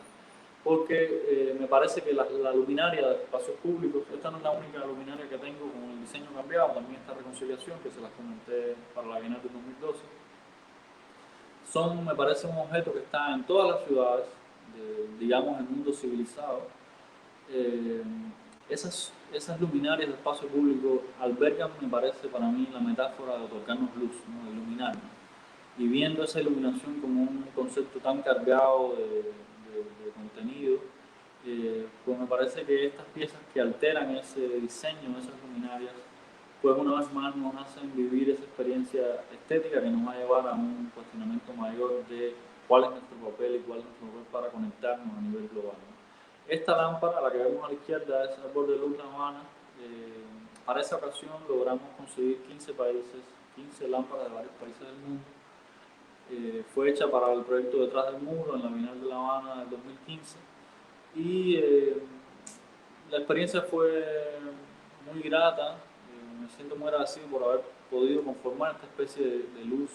Speaker 4: Porque me parece que la luminaria de espacios públicos, esta no es la única luminaria que tengo con el diseño cambiado, también esta reconciliación que se las comenté para la Bienal del 2012, me parece un objeto que está en todas las ciudades, digamos el mundo civilizado. Esas luminarias de espacio público albergan, me parece para mí, la metáfora de otorgarnos luz, ¿no? De iluminarnos. Y viendo esa iluminación como un concepto tan cargado de contenido, pues me parece que estas piezas que alteran ese diseño, esas luminarias, pues una vez más nos hacen vivir esa experiencia estética que nos va a llevar a un cuestionamiento mayor de cuál es nuestro papel y cuál es nuestro papel para conectarnos a nivel global, ¿no? Esta lámpara, la que vemos a la izquierda, es Árbol de Luz La Habana. Para esa ocasión logramos conseguir 15 lámparas de varios países del mundo. Fue hecha para el proyecto Detrás del Muro en la Bienal de La Habana del 2015 y la experiencia fue muy grata. Me siento muy agradecido por haber podido conformar esta especie de luz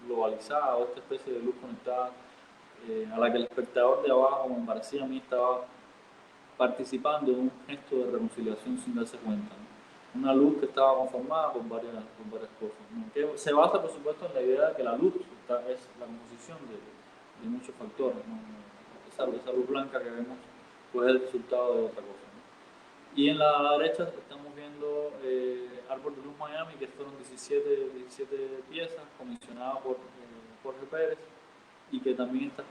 Speaker 4: globalizada, o esta especie de luz conectada, a la que el espectador de abajo, me parecía a mí, estaba participando de un gesto de reconciliación sin darse cuenta, ¿no? Una luz que estaba conformada por varias cosas, ¿no? Que se basa, por supuesto, en la idea de que la luz es la composición de muchos factores, ¿no? Esa luz blanca que vemos pues, es el resultado de otra cosa, ¿no? Y en la derecha estamos viendo Árbol de Luz Miami, que fueron 17 piezas comisionadas por Jorge Pérez y que también está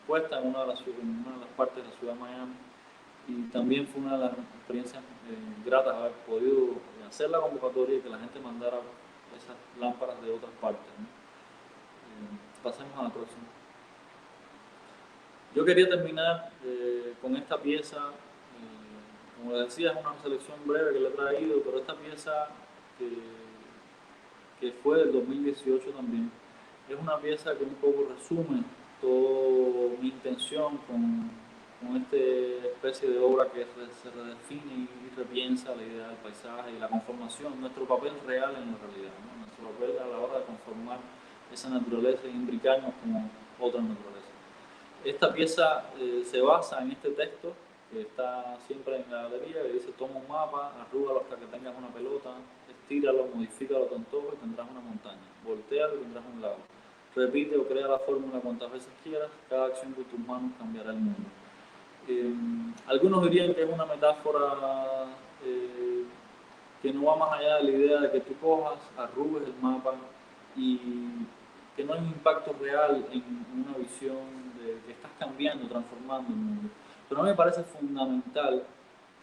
Speaker 4: puesta en una de las partes de la ciudad de Miami. Y también fue una de las experiencias gratas haber podido hacer la convocatoria y que la gente mandara esas lámparas de otras partes, ¿no? Pasemos a la próxima. Yo quería terminar con esta pieza. Como les decía, es una selección breve que le he traído, pero esta pieza que fue del 2018 también, es una pieza que un poco resume toda mi intención con esta especie de obra que se redefine y repiensa la idea del paisaje y la conformación, nuestro papel real en la realidad, ¿no? Nuestro papel a la hora de conformar esa naturaleza y imbricarnos como otra naturaleza. Esta pieza se basa en este texto que está siempre en la galería, que dice: toma un mapa, arrúgalo hasta que tengas una pelota, estíralo, modifícalo tanto y tendrás una montaña, voltéalo y tendrás un lago. Repite o crea la fórmula cuantas veces quieras, cada acción con tus manos cambiará el mundo. Algunos dirían que es una metáfora que no va más allá de la idea de que tú cojas, arrugues el mapa y que no hay un impacto real en una visión de que estás cambiando, transformando el mundo. Pero a mí me parece fundamental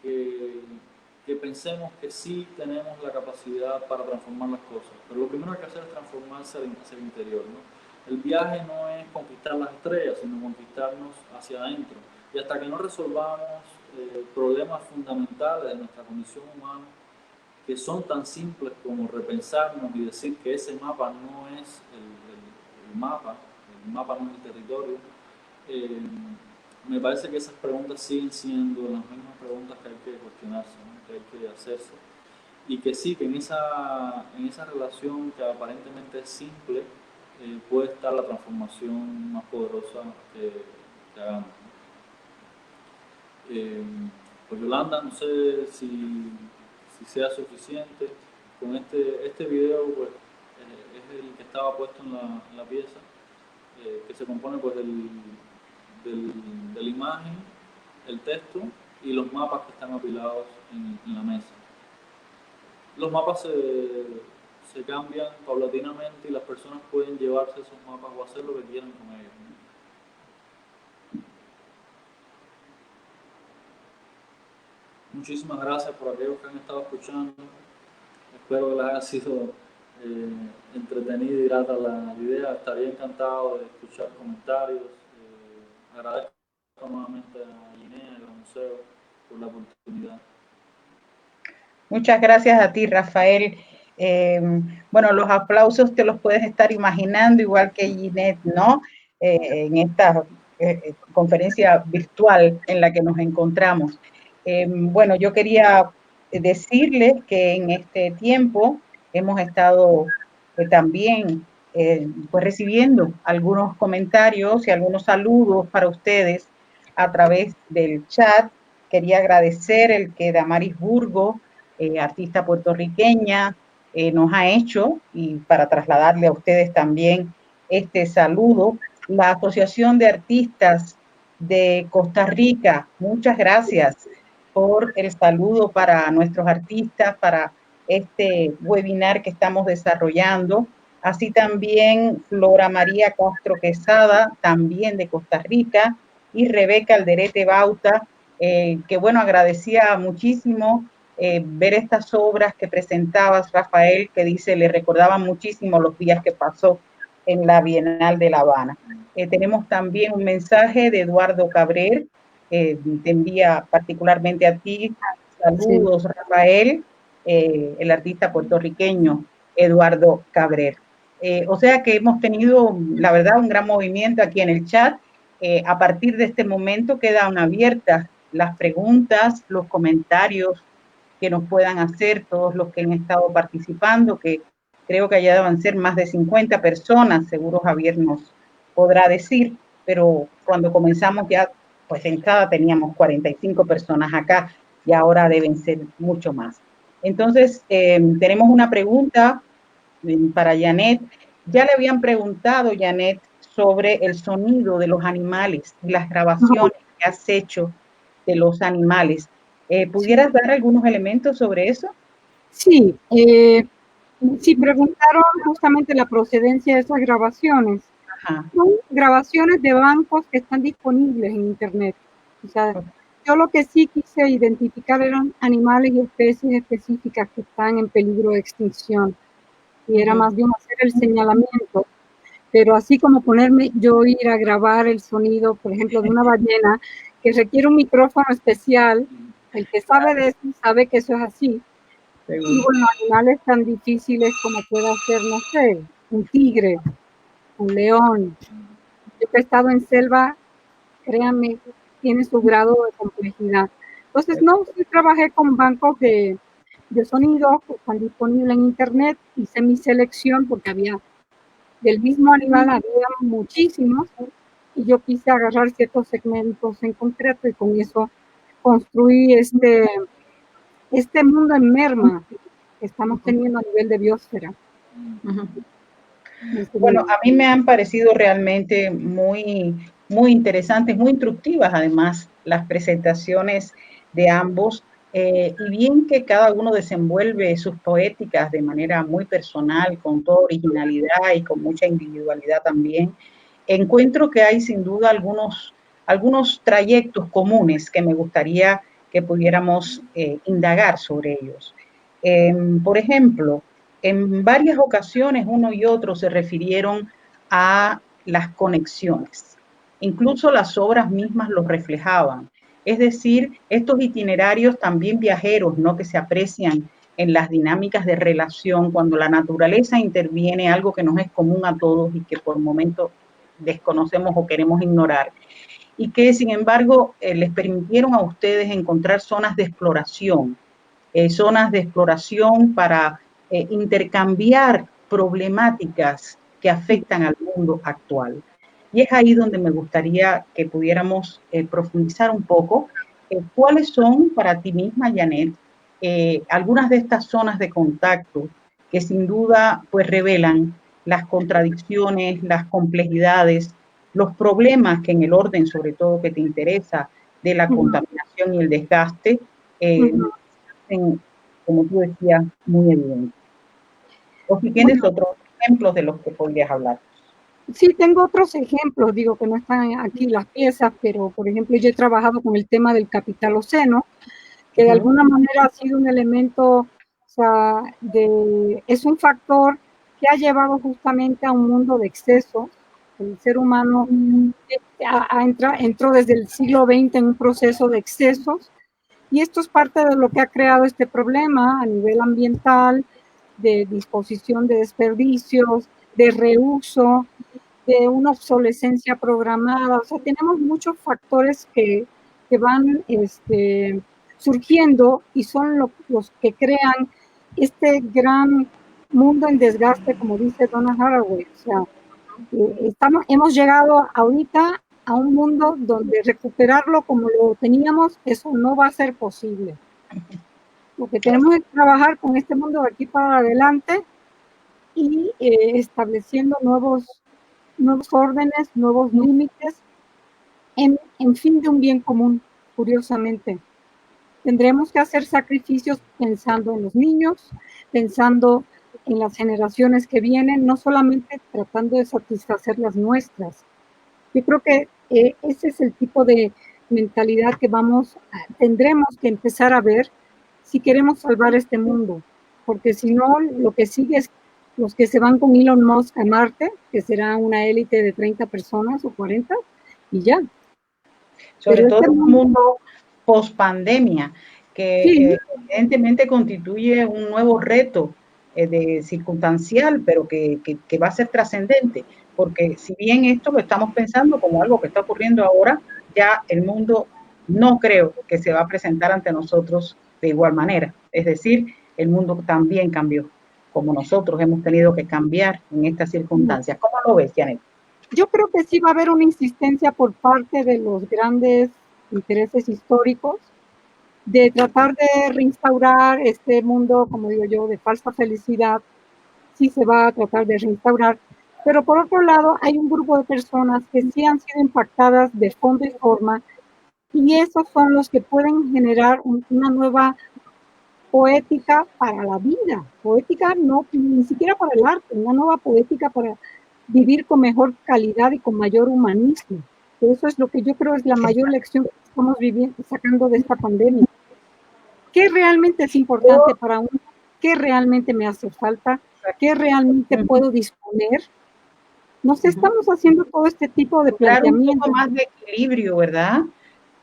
Speaker 4: que pensemos que sí tenemos la capacidad para transformar las cosas, pero lo primero que hay que hacer es transformarse hacia el interior, ¿no? El viaje no es conquistar las estrellas, sino conquistarnos hacia adentro. Y hasta que no resolvamos problemas fundamentales de nuestra condición humana, que son tan simples como repensarnos y decir que ese mapa no es el mapa no es el territorio, me parece que esas preguntas siguen siendo las mismas preguntas que hay que cuestionarse, ¿no? Que hay que hacerse. Y que sí, que en esa relación que aparentemente es simple, puede estar la transformación más poderosa que hagamos, ¿no? Pues Yolanda, no sé si sea suficiente. Con este video pues, es el que estaba puesto en la pieza, que se compone pues, de la imagen, el texto y los mapas que están apilados en la mesa. Los mapas se cambian paulatinamente y las personas pueden llevarse esos mapas o hacer lo que quieran con ellos, ¿no? Muchísimas gracias por aquellos que han estado escuchando. Espero que les haya sido entretenida y grata la idea. Estaría encantado de escuchar comentarios. Agradezco nuevamente a Ginea y al museo por la oportunidad.
Speaker 2: Muchas gracias a ti, Rafael. Bueno, los aplausos te los puedes estar imaginando, igual que Ginette, ¿no? En esta conferencia virtual en la que nos encontramos. Bueno, yo quería decirles que en este tiempo hemos estado también pues recibiendo algunos comentarios y algunos saludos para ustedes a través del chat. Quería agradecer el que Damaris Burgo, artista puertorriqueña, nos ha hecho, y para trasladarle a ustedes también este saludo. La Asociación de Artistas de Costa Rica, muchas gracias por el saludo para nuestros artistas, para este webinar que estamos desarrollando. Así también Flora María Castro Quesada, también de Costa Rica, y Rebeca Alderete Bauta, que bueno, agradecía muchísimo ver estas obras que presentabas, Rafael, que dice, le recordaban muchísimo los días que pasó en la Bienal de La Habana. Tenemos también un mensaje de Eduardo Cabrera, te envía particularmente a ti. Saludos, sí. Rafael, el artista puertorriqueño Eduardo Cabrera. O sea que hemos tenido, la verdad, un gran movimiento aquí en el chat. A partir de este momento quedan abiertas las preguntas, los comentarios que nos puedan hacer todos los que han estado participando, que creo que ya deben ser más de 50 personas, seguro Javier nos podrá decir, pero cuando comenzamos ya, pues en cada teníamos 45 personas acá y ahora deben ser mucho más. Entonces, tenemos una pregunta para Janet. Ya le habían preguntado, Janet, sobre el sonido de los animales y las grabaciones que has hecho de los animales. ¿Pudieras dar algunos elementos sobre eso?
Speaker 3: Sí, sí, preguntaron justamente la procedencia de esas grabaciones. Ajá. Son grabaciones de bancos que están disponibles en Internet. O sea, yo lo que sí quise identificar eran animales y especies específicas que están en peligro de extinción. Y era más bien hacer el señalamiento. Pero así como ponerme yo ir a grabar el sonido, por ejemplo, de una ballena, que requiere un micrófono especial, el que sabe de eso sabe que eso es así. Y bueno, animales tan difíciles como pueda ser, no sé, un tigre, un león. Yo que he estado en selva, créanme, tiene su grado de complejidad. Entonces, no, sí trabajé con bancos de sonidos que están disponibles en Internet, hice mi selección porque había, del mismo animal había muchísimos, y yo quise agarrar ciertos segmentos en concreto y con eso construí este mundo en merma que estamos teniendo a nivel de biosfera.
Speaker 2: Bueno, a mí me han parecido realmente muy interesantes, muy instructivas además las presentaciones de ambos, y bien que cada uno desenvuelve sus poéticas de manera muy personal, con toda originalidad y con mucha individualidad también, encuentro que hay sin duda algunos trayectos comunes que me gustaría que pudiéramos indagar sobre ellos. Por ejemplo, en varias ocasiones uno y otro se refirieron a las conexiones. Incluso las obras mismas los reflejaban. Es decir, estos itinerarios también viajeros, ¿no?, que se aprecian en las dinámicas de relación cuando la naturaleza interviene, algo que nos es común a todos y que por momentos desconocemos o queremos ignorar, y que sin embargo les permitieron a ustedes encontrar zonas de exploración para intercambiar problemáticas que afectan al mundo actual. Y es ahí donde me gustaría que pudiéramos profundizar un poco. ¿Cuáles son para ti misma, Janet, algunas de estas zonas de contacto que sin duda pues revelan las contradicciones, las complejidades, los problemas que en el orden, sobre todo que te interesa, de la contaminación y el desgaste, como tú decías, muy evidente? O si tienes otros ejemplos de los que podrías hablar.
Speaker 3: Sí, tengo otros ejemplos, digo que no están aquí las piezas, pero por ejemplo yo he trabajado con el tema del capitaloceno, que de alguna manera ha sido un elemento, o sea, es un factor que ha llevado justamente a un mundo de exceso. El ser humano entró desde el siglo XX en un proceso de excesos, y esto es parte de lo que ha creado este problema a nivel ambiental, de disposición de desperdicios, de reuso, de una obsolescencia programada. O sea, tenemos muchos factores que van surgiendo y son los que crean este gran mundo en desgaste, como dice Donna Haraway. O sea, hemos llegado ahorita a un mundo donde recuperarlo como lo teníamos, eso no va a ser posible. Lo que tenemos es trabajar con este mundo de aquí para adelante y estableciendo nuevos órdenes, nuevos límites, en fin de un bien común, curiosamente. Tendremos que hacer sacrificios pensando en los niños, pensando en las generaciones que vienen, no solamente tratando de satisfacer las nuestras. Yo creo que ese es el tipo de mentalidad que tendremos que empezar a ver si queremos salvar este mundo, porque si no, lo que sigue es los que se van con Elon Musk a Marte, que será una élite de 30 personas o 40, y ya.
Speaker 2: Sobre todo en un mundo post-pandemia, que sí, evidentemente constituye un nuevo reto circunstancial, pero que va a ser trascendente, porque si bien esto lo estamos pensando como algo que está ocurriendo ahora, ya el mundo no creo que se va a presentar ante nosotros de igual manera. Es decir, el mundo también cambió, como nosotros hemos tenido que cambiar en estas circunstancias. ¿Cómo lo ves, Janet?
Speaker 3: Yo creo que sí va a haber una insistencia por parte de los grandes intereses históricos de tratar de reinstaurar este mundo, como digo yo, de falsa felicidad. Sí se va a tratar de reinstaurar, pero por otro lado hay un grupo de personas que sí han sido impactadas de fondo y forma, y esos son los que pueden generar una nueva poética para la vida, poética no, ni siquiera para el arte, una nueva poética para vivir con mejor calidad y con mayor humanismo. Eso es lo que yo creo es la mayor lección que estamos sacando de esta pandemia. ¿Qué realmente es importante para uno? ¿Qué realmente me hace falta? ¿Qué realmente puedo disponer? Nos estamos haciendo todo este tipo de planteamientos.
Speaker 2: Un poco más de equilibrio, ¿verdad?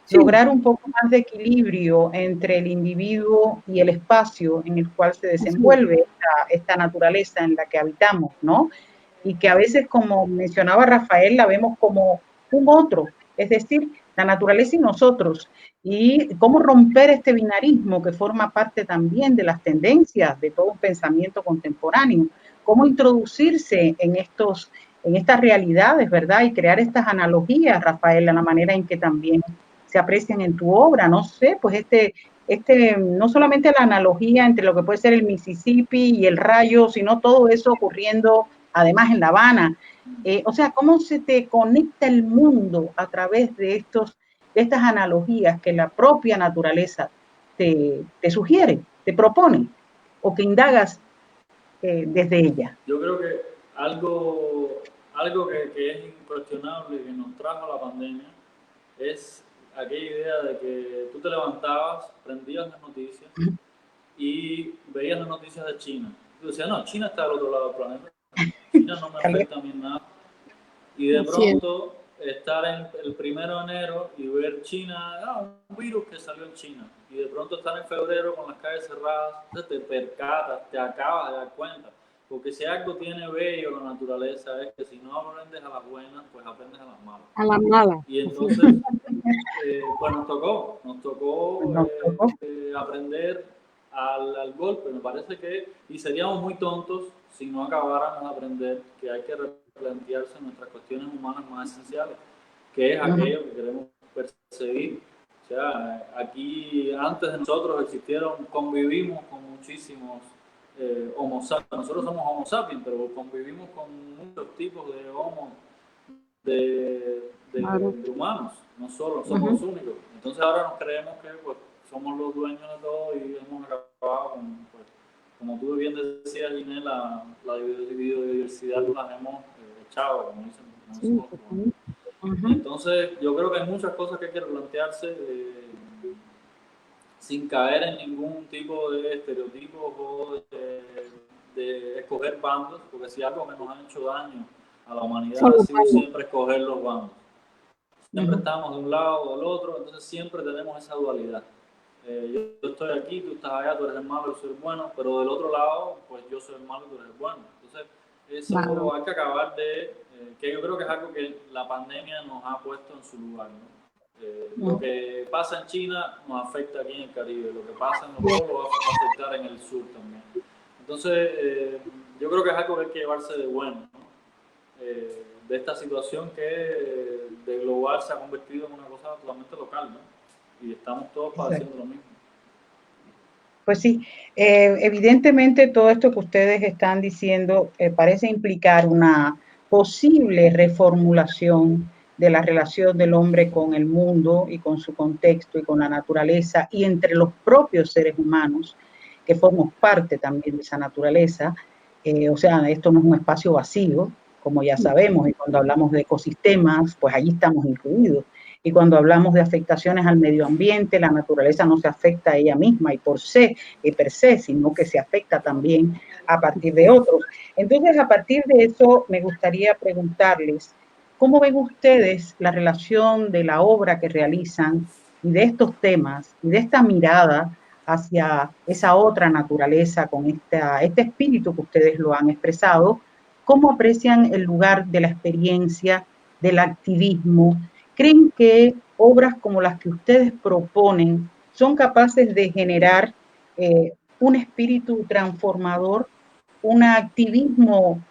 Speaker 2: Sí. Lograr un poco más de equilibrio entre el individuo y el espacio en el cual se desenvuelve esta naturaleza en la que habitamos, ¿no? Y que a veces, como mencionaba Rafael, la vemos como un otro, es decir, la naturaleza y nosotros, y cómo romper este binarismo que forma parte también de las tendencias de todo un pensamiento contemporáneo, cómo introducirse en estas realidades, ¿verdad? Y crear estas analogías, Rafael, la manera en que también se aprecian en tu obra, no sé, pues no solamente la analogía entre lo que puede ser el Mississippi y el Rayo, sino todo eso ocurriendo además en La Habana. O sea, ¿cómo se te conecta el mundo a través de estas analogías que la propia naturaleza te sugiere, te propone, o que indagas desde ella?
Speaker 4: Yo creo que algo que es incuestionable que nos trajo la pandemia es aquella idea de que tú te levantabas, prendías las noticias y veías las noticias de China. Tú decías, no, China está al otro lado del planeta. China no me afecta a mí nada. Y de pronto estar en el 1 de enero y ver China, un virus que salió en China. Y de pronto estar en febrero con las calles cerradas, te percatas, te acabas de dar cuenta. Porque si algo tiene bello la naturaleza es que si no aprendes a las buenas, pues aprendes a las malas.
Speaker 3: A las malas.
Speaker 4: Y entonces, pues nos tocó aprender al golpe. Me parece que, y seríamos muy tontos si no acabáramos de aprender que hay que replantearse nuestras cuestiones humanas más esenciales, que es aquello que queremos perseguir. O sea, aquí antes de nosotros convivimos con muchísimos homo sapiens. Nosotros somos homo sapiens, pero convivimos con muchos tipos de homo, de humanos, no solo, somos los únicos. Entonces ahora nos creemos que pues, somos los dueños de todo y hemos acabado con, pues, como tú bien decías, Ginés, la biodiversidad la hemos echado, como dicen. Entonces yo creo que hay muchas cosas que hay que replantearse sin caer en ningún tipo de estereotipos o de escoger bandos, porque si algo que nos ha hecho daño a la humanidad ha sido siempre escoger los bandos. Siempre estamos de un lado o del otro, entonces siempre tenemos esa dualidad. Yo estoy aquí, tú estás allá, tú eres el malo, yo soy el bueno, pero del otro lado, pues yo soy el malo y tú eres el bueno. Entonces, eso hay que acabar que yo creo que es algo que la pandemia nos ha puesto en su lugar, ¿no? Lo que pasa en China nos afecta aquí en el Caribe, lo que pasa en los polos va a afectar en el sur también. Entonces, yo creo que es algo que hay que llevarse de bueno, ¿no? De esta situación que de global se ha convertido en una cosa totalmente local, ¿no? Y estamos todos padeciendo lo mismo.
Speaker 2: Pues sí, evidentemente todo esto que ustedes están diciendo parece implicar una posible reformulación de la relación del hombre con el mundo y con su contexto y con la naturaleza y entre los propios seres humanos, que formamos parte también de esa naturaleza. O sea, esto no es un espacio vacío, como ya sabemos, y cuando hablamos de ecosistemas, pues allí estamos incluidos. Y cuando hablamos de afectaciones al medio ambiente, la naturaleza no se afecta a ella misma y per se, sino que se afecta también a partir de otros. Entonces, a partir de eso, me gustaría preguntarles, ¿cómo ven ustedes la relación de la obra que realizan y de estos temas y de esta mirada hacia esa otra naturaleza con este espíritu que ustedes lo han expresado? ¿Cómo aprecian el lugar de la experiencia, del activismo? ¿Creen que obras como las que ustedes proponen son capaces de generar un espíritu transformador, un activismo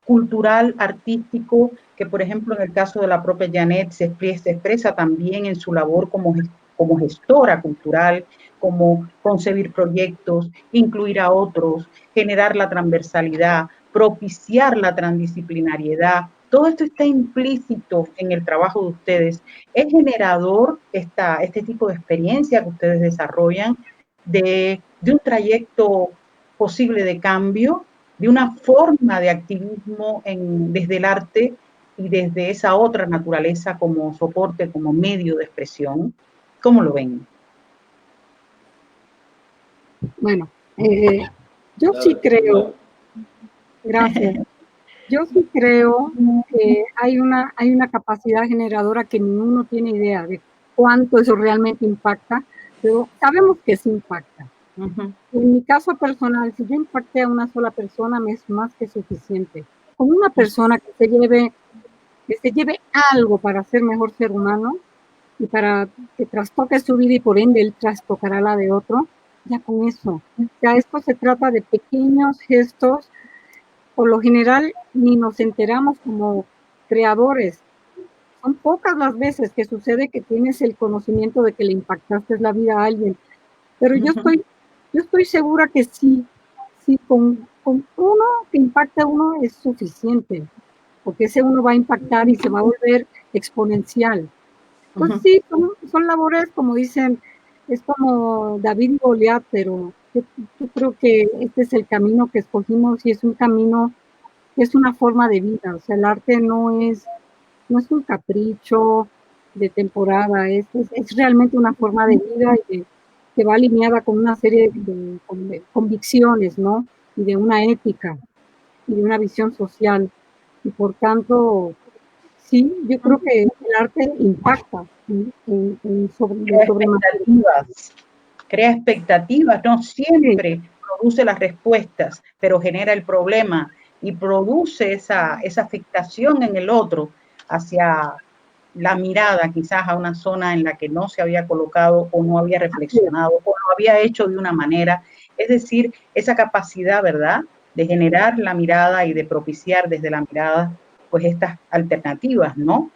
Speaker 2: cultural, artístico, que por ejemplo en el caso de la propia Janet se expresa también en su labor como gestora cultural, como concebir proyectos, incluir a otros, generar la transversalidad, propiciar la transdisciplinariedad? Todo esto está implícito en el trabajo de ustedes. ¿Es generador este tipo de experiencia que ustedes desarrollan de un trayecto posible de cambio, de una forma de activismo desde el arte y desde esa otra naturaleza como soporte, como medio de expresión? ¿Cómo lo ven?
Speaker 3: Bueno, yo sí creo, gracias, yo sí creo que hay una capacidad generadora que ninguno tiene idea de cuánto eso realmente impacta, pero sabemos que sí impacta. En mi caso personal, si yo impacté a una sola persona, me es más que suficiente. Con una persona que se lleve algo para ser mejor ser humano y para que trastoque su vida y por ende él trastocará la de otro, ya con eso. O sea, esto se trata de pequeños gestos. Por lo general, ni nos enteramos como creadores. Son pocas las veces que sucede que tienes el conocimiento de que le impactaste la vida a alguien. Pero yo estoy segura que sí con uno que impacte a uno es suficiente, porque ese uno va a impactar y se va a volver exponencial. Entonces sí, son labores, como dicen, es como David y Goliat, pero yo creo que este es el camino que escogimos y es un camino, es una forma de vida. O sea, el arte no es un capricho de temporada, es realmente una forma de vida y que va alineada con una serie de convicciones, ¿no? Y de una ética y de una visión social. Y por tanto, sí, yo creo que el arte impacta
Speaker 2: crea expectativas, no siempre produce las respuestas, pero genera el problema y produce esa afectación en el otro hacia la mirada quizás a una zona en la que no se había colocado o no había reflexionado o lo había hecho de una manera. Es decir, esa capacidad, ¿verdad?, de generar la mirada y de propiciar desde la mirada pues estas alternativas, ¿no?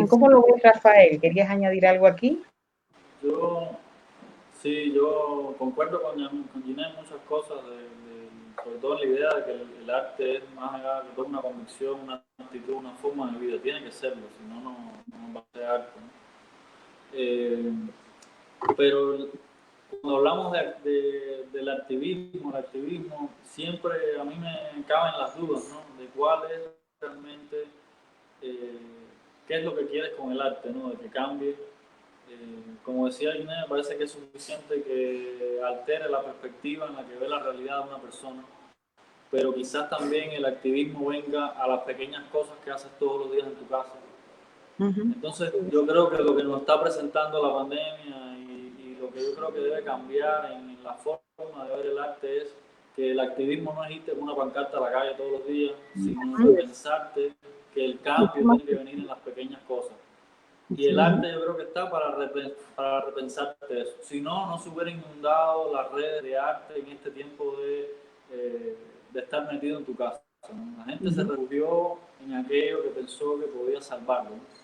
Speaker 2: ¿Cómo lo ves, Rafael? ¿Querías añadir algo aquí?
Speaker 4: Yo concuerdo con Ginés en muchas cosas, sobre todo en la idea de que el arte es más allá de toda una convicción, una actitud, una forma de vida. Tiene que serlo, si no, no va a ser arte, ¿no? Pero cuando hablamos del activismo, el activismo siempre a mí me caben las dudas, ¿no? De cuál es realmente, qué es lo que quieres con el arte, ¿no? De que cambie. Como decía Inés, me parece que es suficiente que altere la perspectiva en la que ve la realidad de una persona, pero quizás también el activismo venga a las pequeñas cosas que haces todos los días en tu casa. Entonces yo creo que lo que nos está presentando la pandemia y lo que yo creo que debe cambiar en la forma de ver el arte es que el activismo no es irte con una pancarta a la calle todos los días, sino pensarte que el cambio tiene que venir en las pequeñas cosas. Y el arte yo creo que está para repensarte eso. Si no, no se hubiera inundado las redes de arte en este tiempo de estar metido en tu casa, ¿no? La gente se refugió en aquello que pensó que podía salvarlo, ¿no?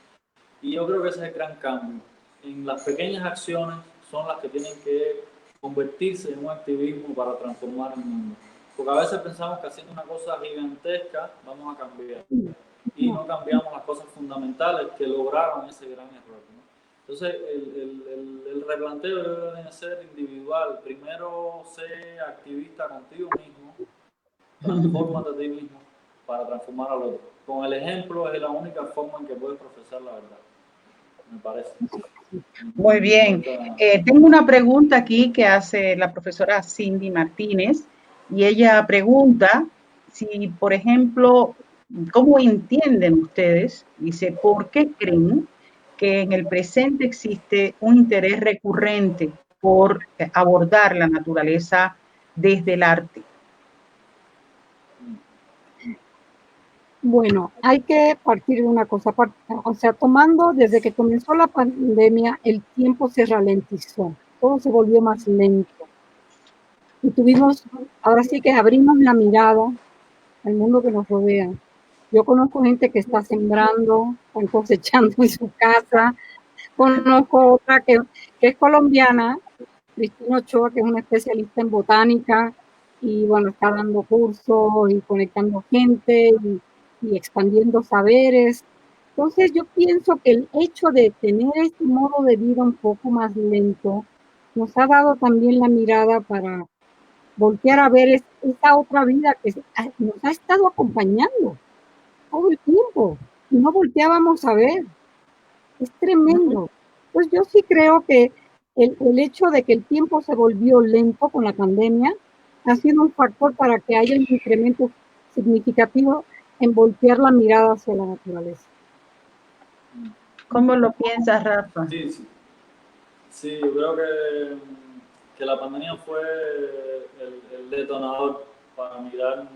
Speaker 4: Y yo creo que ese es el gran cambio. En las pequeñas acciones son las que tienen que convertirse en un activismo para transformar el mundo. Porque a veces pensamos que haciendo una cosa gigantesca vamos a cambiar. Y no cambiamos las cosas fundamentales que lograron ese gran error, ¿no? Entonces, el replanteo debe ser individual. Primero, sé activista contigo mismo, transfórmate a ti mismo para transformar al otro. Con el ejemplo es la única forma en que puedes profesar la verdad, me parece.
Speaker 2: Muy bien. Tengo una pregunta aquí que hace la profesora Cindy Martínez y ella pregunta si, por ejemplo, ¿cómo entienden ustedes? Dice, ¿por qué creen que en el presente existe un interés recurrente por abordar la naturaleza desde el arte?
Speaker 3: Bueno, hay que partir de una cosa, o sea, tomando desde que comenzó la pandemia, el tiempo se ralentizó, todo se volvió más lento. Y ahora sí que abrimos la mirada al mundo que nos rodea. Yo conozco gente que está sembrando, están cosechando en su casa. Conozco otra que es colombiana, Cristina Ochoa, que es una especialista en botánica y bueno, está dando cursos y conectando gente y expandiendo saberes. Entonces yo pienso que el hecho de tener este modo de vida un poco más lento nos ha dado también la mirada para voltear a ver esa otra vida que nos ha estado acompañando todo el tiempo y no volteábamos a ver. Es tremendo. Pues yo sí creo que el hecho de que el tiempo se volvió lento con la pandemia ha sido un factor para que haya un incremento significativo en voltear la mirada hacia la naturaleza.
Speaker 2: ¿Cómo lo piensas, Rafa?
Speaker 4: Sí, yo creo que la pandemia fue el detonador para mirar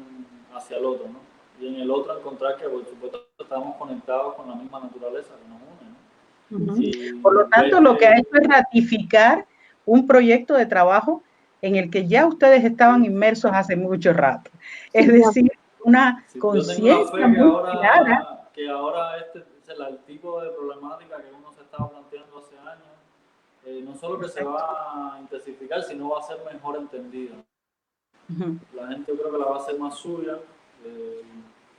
Speaker 4: hacia el otro, ¿no? Y en el otro encontrar que, por supuesto, estamos conectados con la misma naturaleza que nos une, ¿no?
Speaker 2: Por lo tanto, lo que ha hecho es ratificar un proyecto de trabajo en el que ya ustedes estaban inmersos hace mucho rato. Es decir, una conciencia muy clara.
Speaker 4: Que ahora este es el tipo de problemática que uno se estaba planteando hace años, no solo que se va a intensificar, sino va a ser mejor entendida. La gente yo creo que la va a hacer más suya.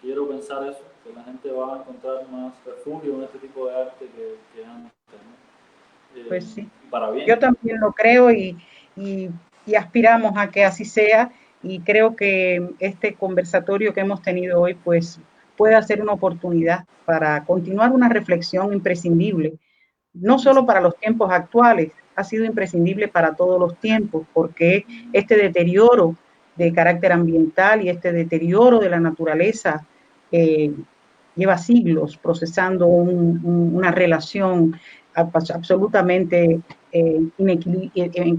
Speaker 4: Quiero pensar eso, que la gente va a encontrar más refugio en este tipo de arte que antes, ¿no?
Speaker 2: Pues sí,
Speaker 4: para bien.
Speaker 2: Yo también lo creo y aspiramos a que así sea, y creo que este conversatorio que hemos tenido hoy pues puede ser una oportunidad para continuar una reflexión imprescindible, no solo para los tiempos actuales, ha sido imprescindible para todos los tiempos, porque este deterioro de carácter ambiental y este deterioro de la naturaleza lleva siglos procesando una relación absolutamente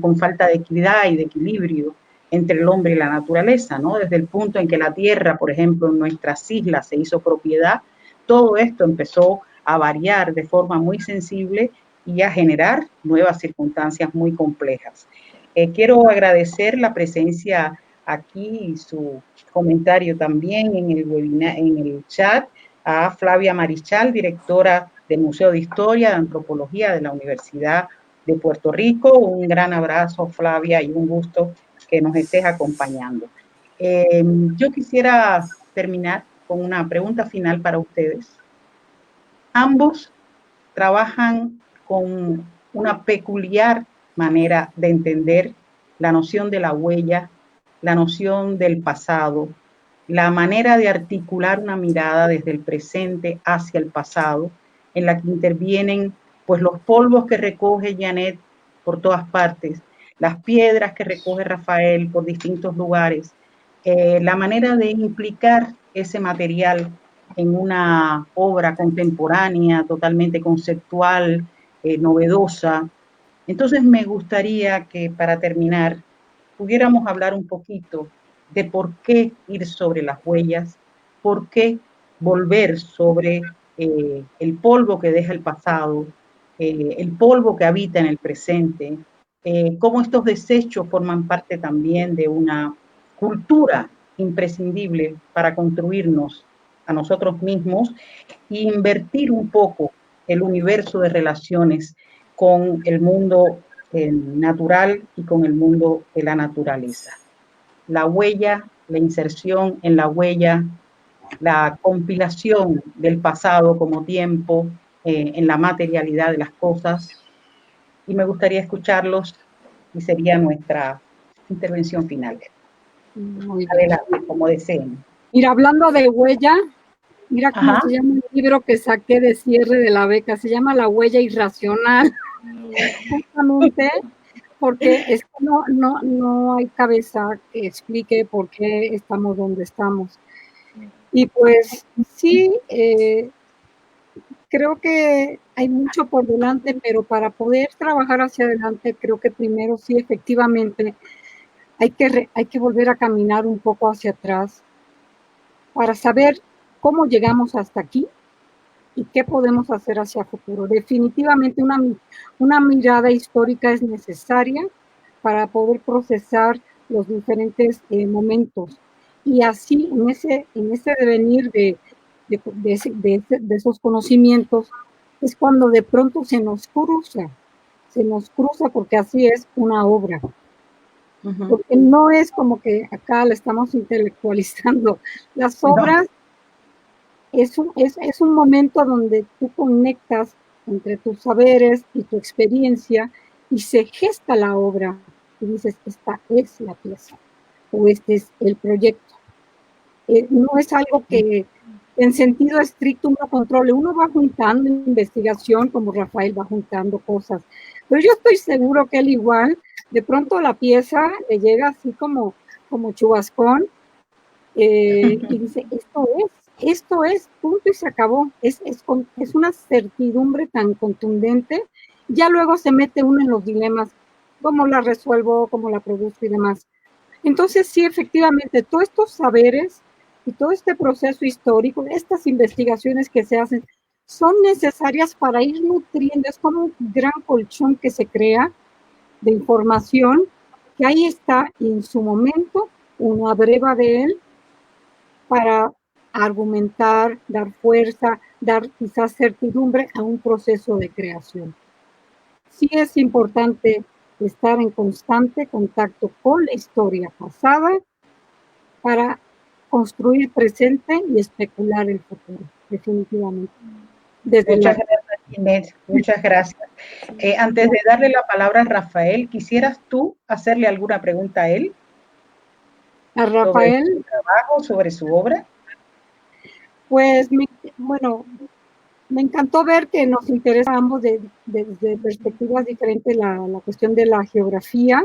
Speaker 2: con falta de equidad y de equilibrio entre el hombre y la naturaleza, ¿no? Desde el punto en que la tierra, por ejemplo, en nuestras islas se hizo propiedad, todo esto empezó a variar de forma muy sensible y a generar nuevas circunstancias muy complejas. Quiero agradecer la presencia aquí y su comentario también en el webinar, en el chat, a Flavia Marichal, directora del Museo de Historia de Antropología de la Universidad de Puerto Rico. Un gran abrazo, Flavia, y un gusto que nos estés acompañando. Yo quisiera terminar con una pregunta final para ustedes. Ambos trabajan con una peculiar manera de entender la noción de la huella, la noción del pasado, la manera de articular una mirada desde el presente hacia el pasado, en la que intervienen pues los polvos que recoge Janet por todas partes, las piedras que recoge Rafael por distintos lugares, la manera de implicar ese material en una obra contemporánea, totalmente conceptual, novedosa. Entonces me gustaría que para terminar pudiéramos hablar un poquito de por qué ir sobre las huellas, por qué volver sobre el polvo que deja el pasado, el polvo que habita en el presente, cómo estos desechos forman parte también de una cultura imprescindible para construirnos a nosotros mismos e invertir un poco el universo de relaciones con el mundo natural y con el mundo de la naturaleza. La huella, la inserción en la huella, la compilación del pasado como tiempo en la materialidad de las cosas, y me gustaría escucharlos y sería nuestra intervención final.
Speaker 3: Muy bien.
Speaker 2: Adelante, como deseen.
Speaker 3: Mira, hablando de huella, mira cómo se llama el libro que saqué de cierre de la beca, se llama La huella irracional, justamente porque es que no hay cabeza que explique por qué estamos donde estamos. Y pues sí, creo que hay mucho por delante, pero para poder trabajar hacia adelante, creo que primero sí, efectivamente, hay que volver a caminar un poco hacia atrás para saber cómo llegamos hasta aquí y qué podemos hacer hacia futuro. Definitivamente una mirada histórica es necesaria para poder procesar los diferentes momentos. Y así, en ese devenir de esos conocimientos, es cuando de pronto se nos cruza porque así es una obra. Porque no es como que acá la estamos intelectualizando. Las obras es un momento donde tú conectas entre tus saberes y tu experiencia y se gesta la obra. Y dices, esta es la pieza o este es el proyecto. No es algo que en sentido estricto uno controle. Uno va juntando investigación, como Rafael va juntando cosas. Pero yo estoy seguro que él igual, de pronto la pieza le llega así como chubascón y dice, esto es, punto y se acabó. Es una certidumbre tan contundente. Ya luego se mete uno en los dilemas, cómo la resuelvo, cómo la produzco y demás. Entonces, sí, efectivamente, todos estos saberes y todo este proceso histórico, estas investigaciones que se hacen, son necesarias para ir nutriendo. Es como un gran colchón que se crea de información, que ahí está, y en su momento uno abreva de él para argumentar, dar fuerza, dar quizás certidumbre a un proceso de creación. Sí es importante estar en constante contacto con la historia pasada para construir presente y especular el futuro, definitivamente.
Speaker 2: Muchas gracias, Inés. Muchas gracias. Antes de darle la palabra a Rafael, ¿quisieras tú hacerle alguna pregunta a él?
Speaker 3: ¿A Rafael?
Speaker 2: ¿Sobre su trabajo, sobre su obra?
Speaker 3: Pues, bueno, me encantó ver que nos interesa a ambos desde perspectivas diferentes la cuestión de la geografía.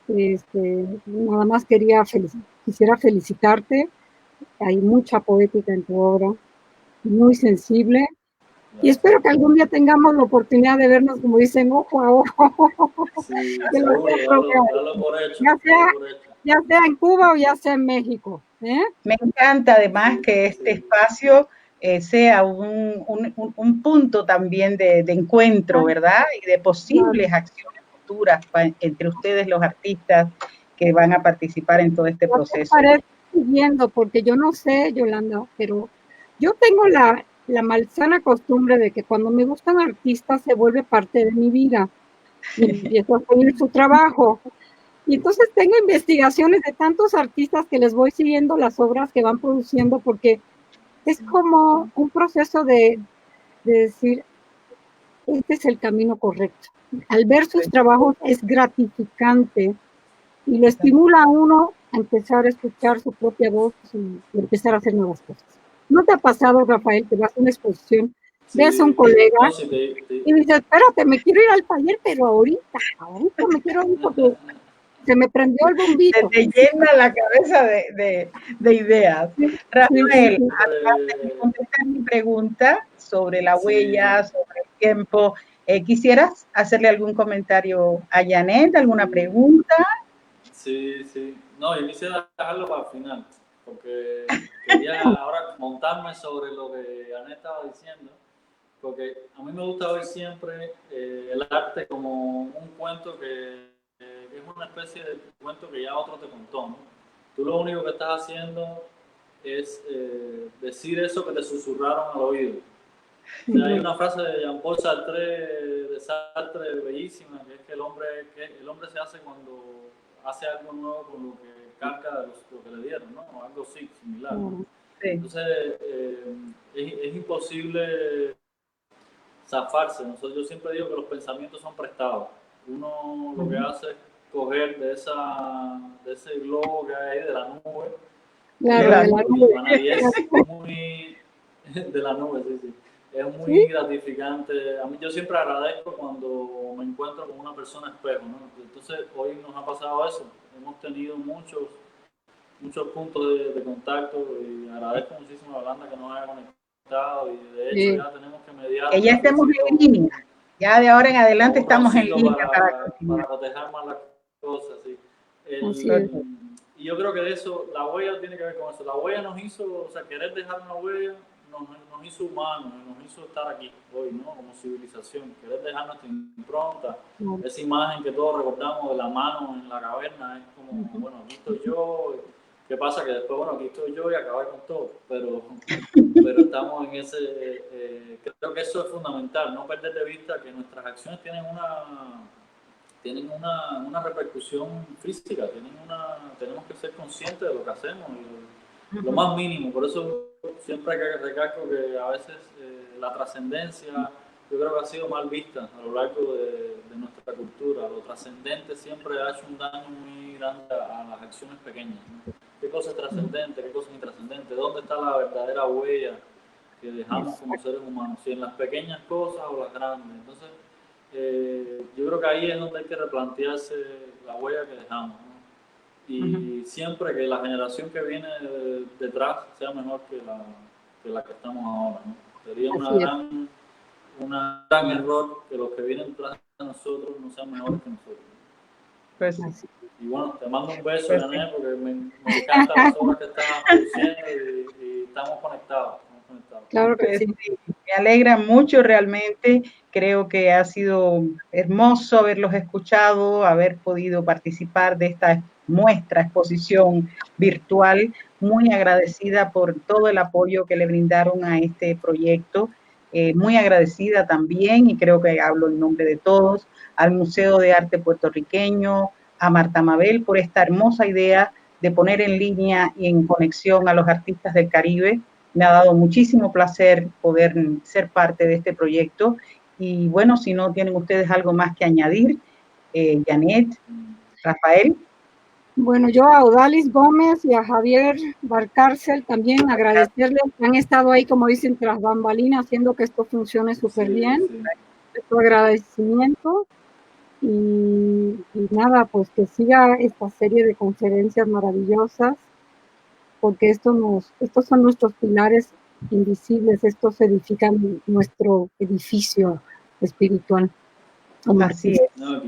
Speaker 3: Nada más quisiera felicitarte. Hay mucha poética en tu obra, muy sensible. Y espero que algún día tengamos la oportunidad de vernos, como dicen, ojo a ojo.
Speaker 4: Sí, dalo por hecho.
Speaker 3: Ya sea en Cuba o ya sea en México.
Speaker 2: Me encanta además que este espacio sea un punto también de encuentro, ¿verdad? Y de posibles acciones futuras entre ustedes, los artistas que van a participar en todo este proceso.
Speaker 3: Siguiendo, porque yo no sé, Yolanda, pero yo tengo la malsana costumbre de que cuando me gustan artistas se vuelve parte de mi vida y empiezo a seguir su trabajo. Y entonces tengo investigaciones de tantos artistas que les voy siguiendo las obras que van produciendo porque es como un proceso de decir, este es el camino correcto. Al ver sus trabajos es gratificante y lo estimula a uno a empezar a escuchar su propia voz y empezar a hacer nuevas cosas. ¿No te ha pasado, Rafael, que vas a una exposición, ves a un colega y dices, espérate, me quiero ir al taller, pero ahorita me quiero ir porque se me prendió el bombito?
Speaker 2: Se te llena la cabeza de ideas. Rafael, antes de contestar mi pregunta sobre la huella, sobre el tiempo, ¿quisieras hacerle algún comentario a Janet, alguna pregunta?
Speaker 4: Sí. No, yo quisiera dejarlo para el final, porque quería ahora montarme sobre lo que Janet estaba diciendo, porque a mí me gusta ver siempre el arte como un cuento que es una especie de cuento que ya otro te contó, ¿no? Tú lo único que estás haciendo es decir eso que te susurraron al oído. O sea, hay una frase de Jean-Paul Sartre, bellísima, que es que el hombre se hace cuando hace algo nuevo con lo que carga de lo que le dieron, ¿no? O algo así, similar, ¿no? Sí. Entonces, es imposible zafarse. Yo siempre digo que los pensamientos son prestados. Uno lo que hace es coger de ese globo que hay ahí, de la nube.
Speaker 3: Claro,
Speaker 4: y es muy... de la nube, sí. Es muy gratificante. A mí yo siempre agradezco cuando me encuentro con una persona espejo, ¿no? Entonces, hoy nos ha pasado eso. Hemos tenido muchos puntos de contacto y agradezco muchísimo a Yolanda que nos haya conectado y de hecho ya tenemos que mediar.
Speaker 2: Que ya estemos en línea. Ya de ahora en adelante estamos en línea
Speaker 4: para cotejar más las cosas. Sí. Y yo creo que de eso, la huella tiene que ver con eso. La huella nos hizo, o sea, querer dejar una huella nos hizo humanos, nos hizo estar aquí hoy, ¿no? Como civilización. Querer dejar nuestra impronta, esa imagen que todos recordamos de la mano en la caverna, es como, bueno, aquí estoy yo. ¿Qué pasa? Que después, bueno, aquí estoy yo y acabé con todo, pero estamos en ese, creo que eso es fundamental, no perder de vista que nuestras acciones tienen una repercusión física, tenemos que ser conscientes de lo que hacemos, y lo más mínimo, por eso siempre hay que recalco que a veces la trascendencia, yo creo que ha sido mal vista a lo largo de nuestra cultura. Lo trascendente siempre ha hecho un daño muy grande a las acciones pequeñas, ¿no? ¿Qué cosa es trascendente? ¿Qué cosa es intrascendente? ¿Dónde está la verdadera huella que dejamos como seres humanos? Si en las pequeñas cosas o las grandes. Entonces, yo creo que ahí es donde hay que replantearse la huella que dejamos, ¿no? Y siempre que la generación que viene detrás sea mejor que la que estamos ahora, ¿no? Sería un gran error que los que vienen detrás de nosotros no sean mejores que nosotros.
Speaker 2: Pues,
Speaker 4: y bueno, te mando un beso, Janet, porque me encantan las obras que estás produciendo y estamos conectados.
Speaker 3: Claro que sí.
Speaker 2: Me alegra mucho realmente. Creo que ha sido hermoso haberlos escuchado, haber podido participar de esta muestra, exposición virtual. Muy agradecida por todo el apoyo que le brindaron a este proyecto. Muy agradecida también, y creo que hablo en nombre de todos, al Museo de Arte Puertorriqueño, a Marta Mabel por esta hermosa idea de poner en línea y en conexión a los artistas del Caribe. Me ha dado muchísimo placer poder ser parte de este proyecto. Y bueno, si no tienen ustedes algo más que añadir, Janet, Rafael.
Speaker 3: Bueno, yo a Odalis Gómez y a Javier Valcárcel también agradecerles que han estado ahí, como dicen, tras bambalinas, haciendo que esto funcione súper bien. Su agradecimiento. Y nada, pues que siga esta serie de conferencias maravillosas, porque estos son nuestros pilares invisibles, estos edifican nuestro edificio espiritual.
Speaker 2: Así es.
Speaker 4: No,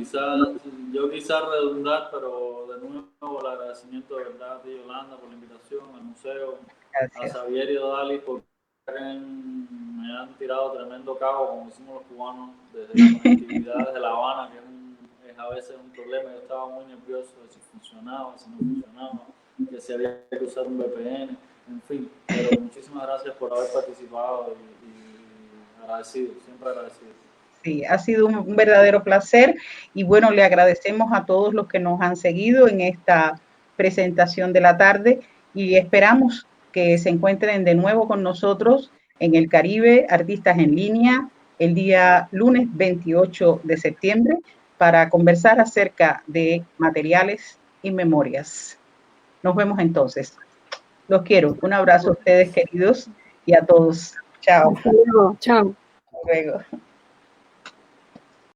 Speaker 4: yo quizás redundar, pero de nuevo el agradecimiento de verdad de Yolanda por la invitación, al museo, gracias. A Xavier y a Odalis porque me han tirado tremendo cabo, como decimos los cubanos, desde la conectividad desde La Habana, que es a veces un problema. Yo estaba muy nervioso de si funcionaba, si no funcionaba, que si había que usar un VPN, en fin. Pero muchísimas gracias por haber participado y agradecido, siempre agradecido.
Speaker 2: Sí, ha sido un verdadero placer y bueno, le agradecemos a todos los que nos han seguido en esta presentación de la tarde y esperamos que se encuentren de nuevo con nosotros en el Caribe Artistas en Línea el día lunes 28 de septiembre para conversar acerca de materiales y memorias. Nos vemos entonces. Los quiero. Un abrazo a ustedes, queridos, y a todos. Chao.
Speaker 3: Hasta luego. Chao.
Speaker 2: Hasta luego.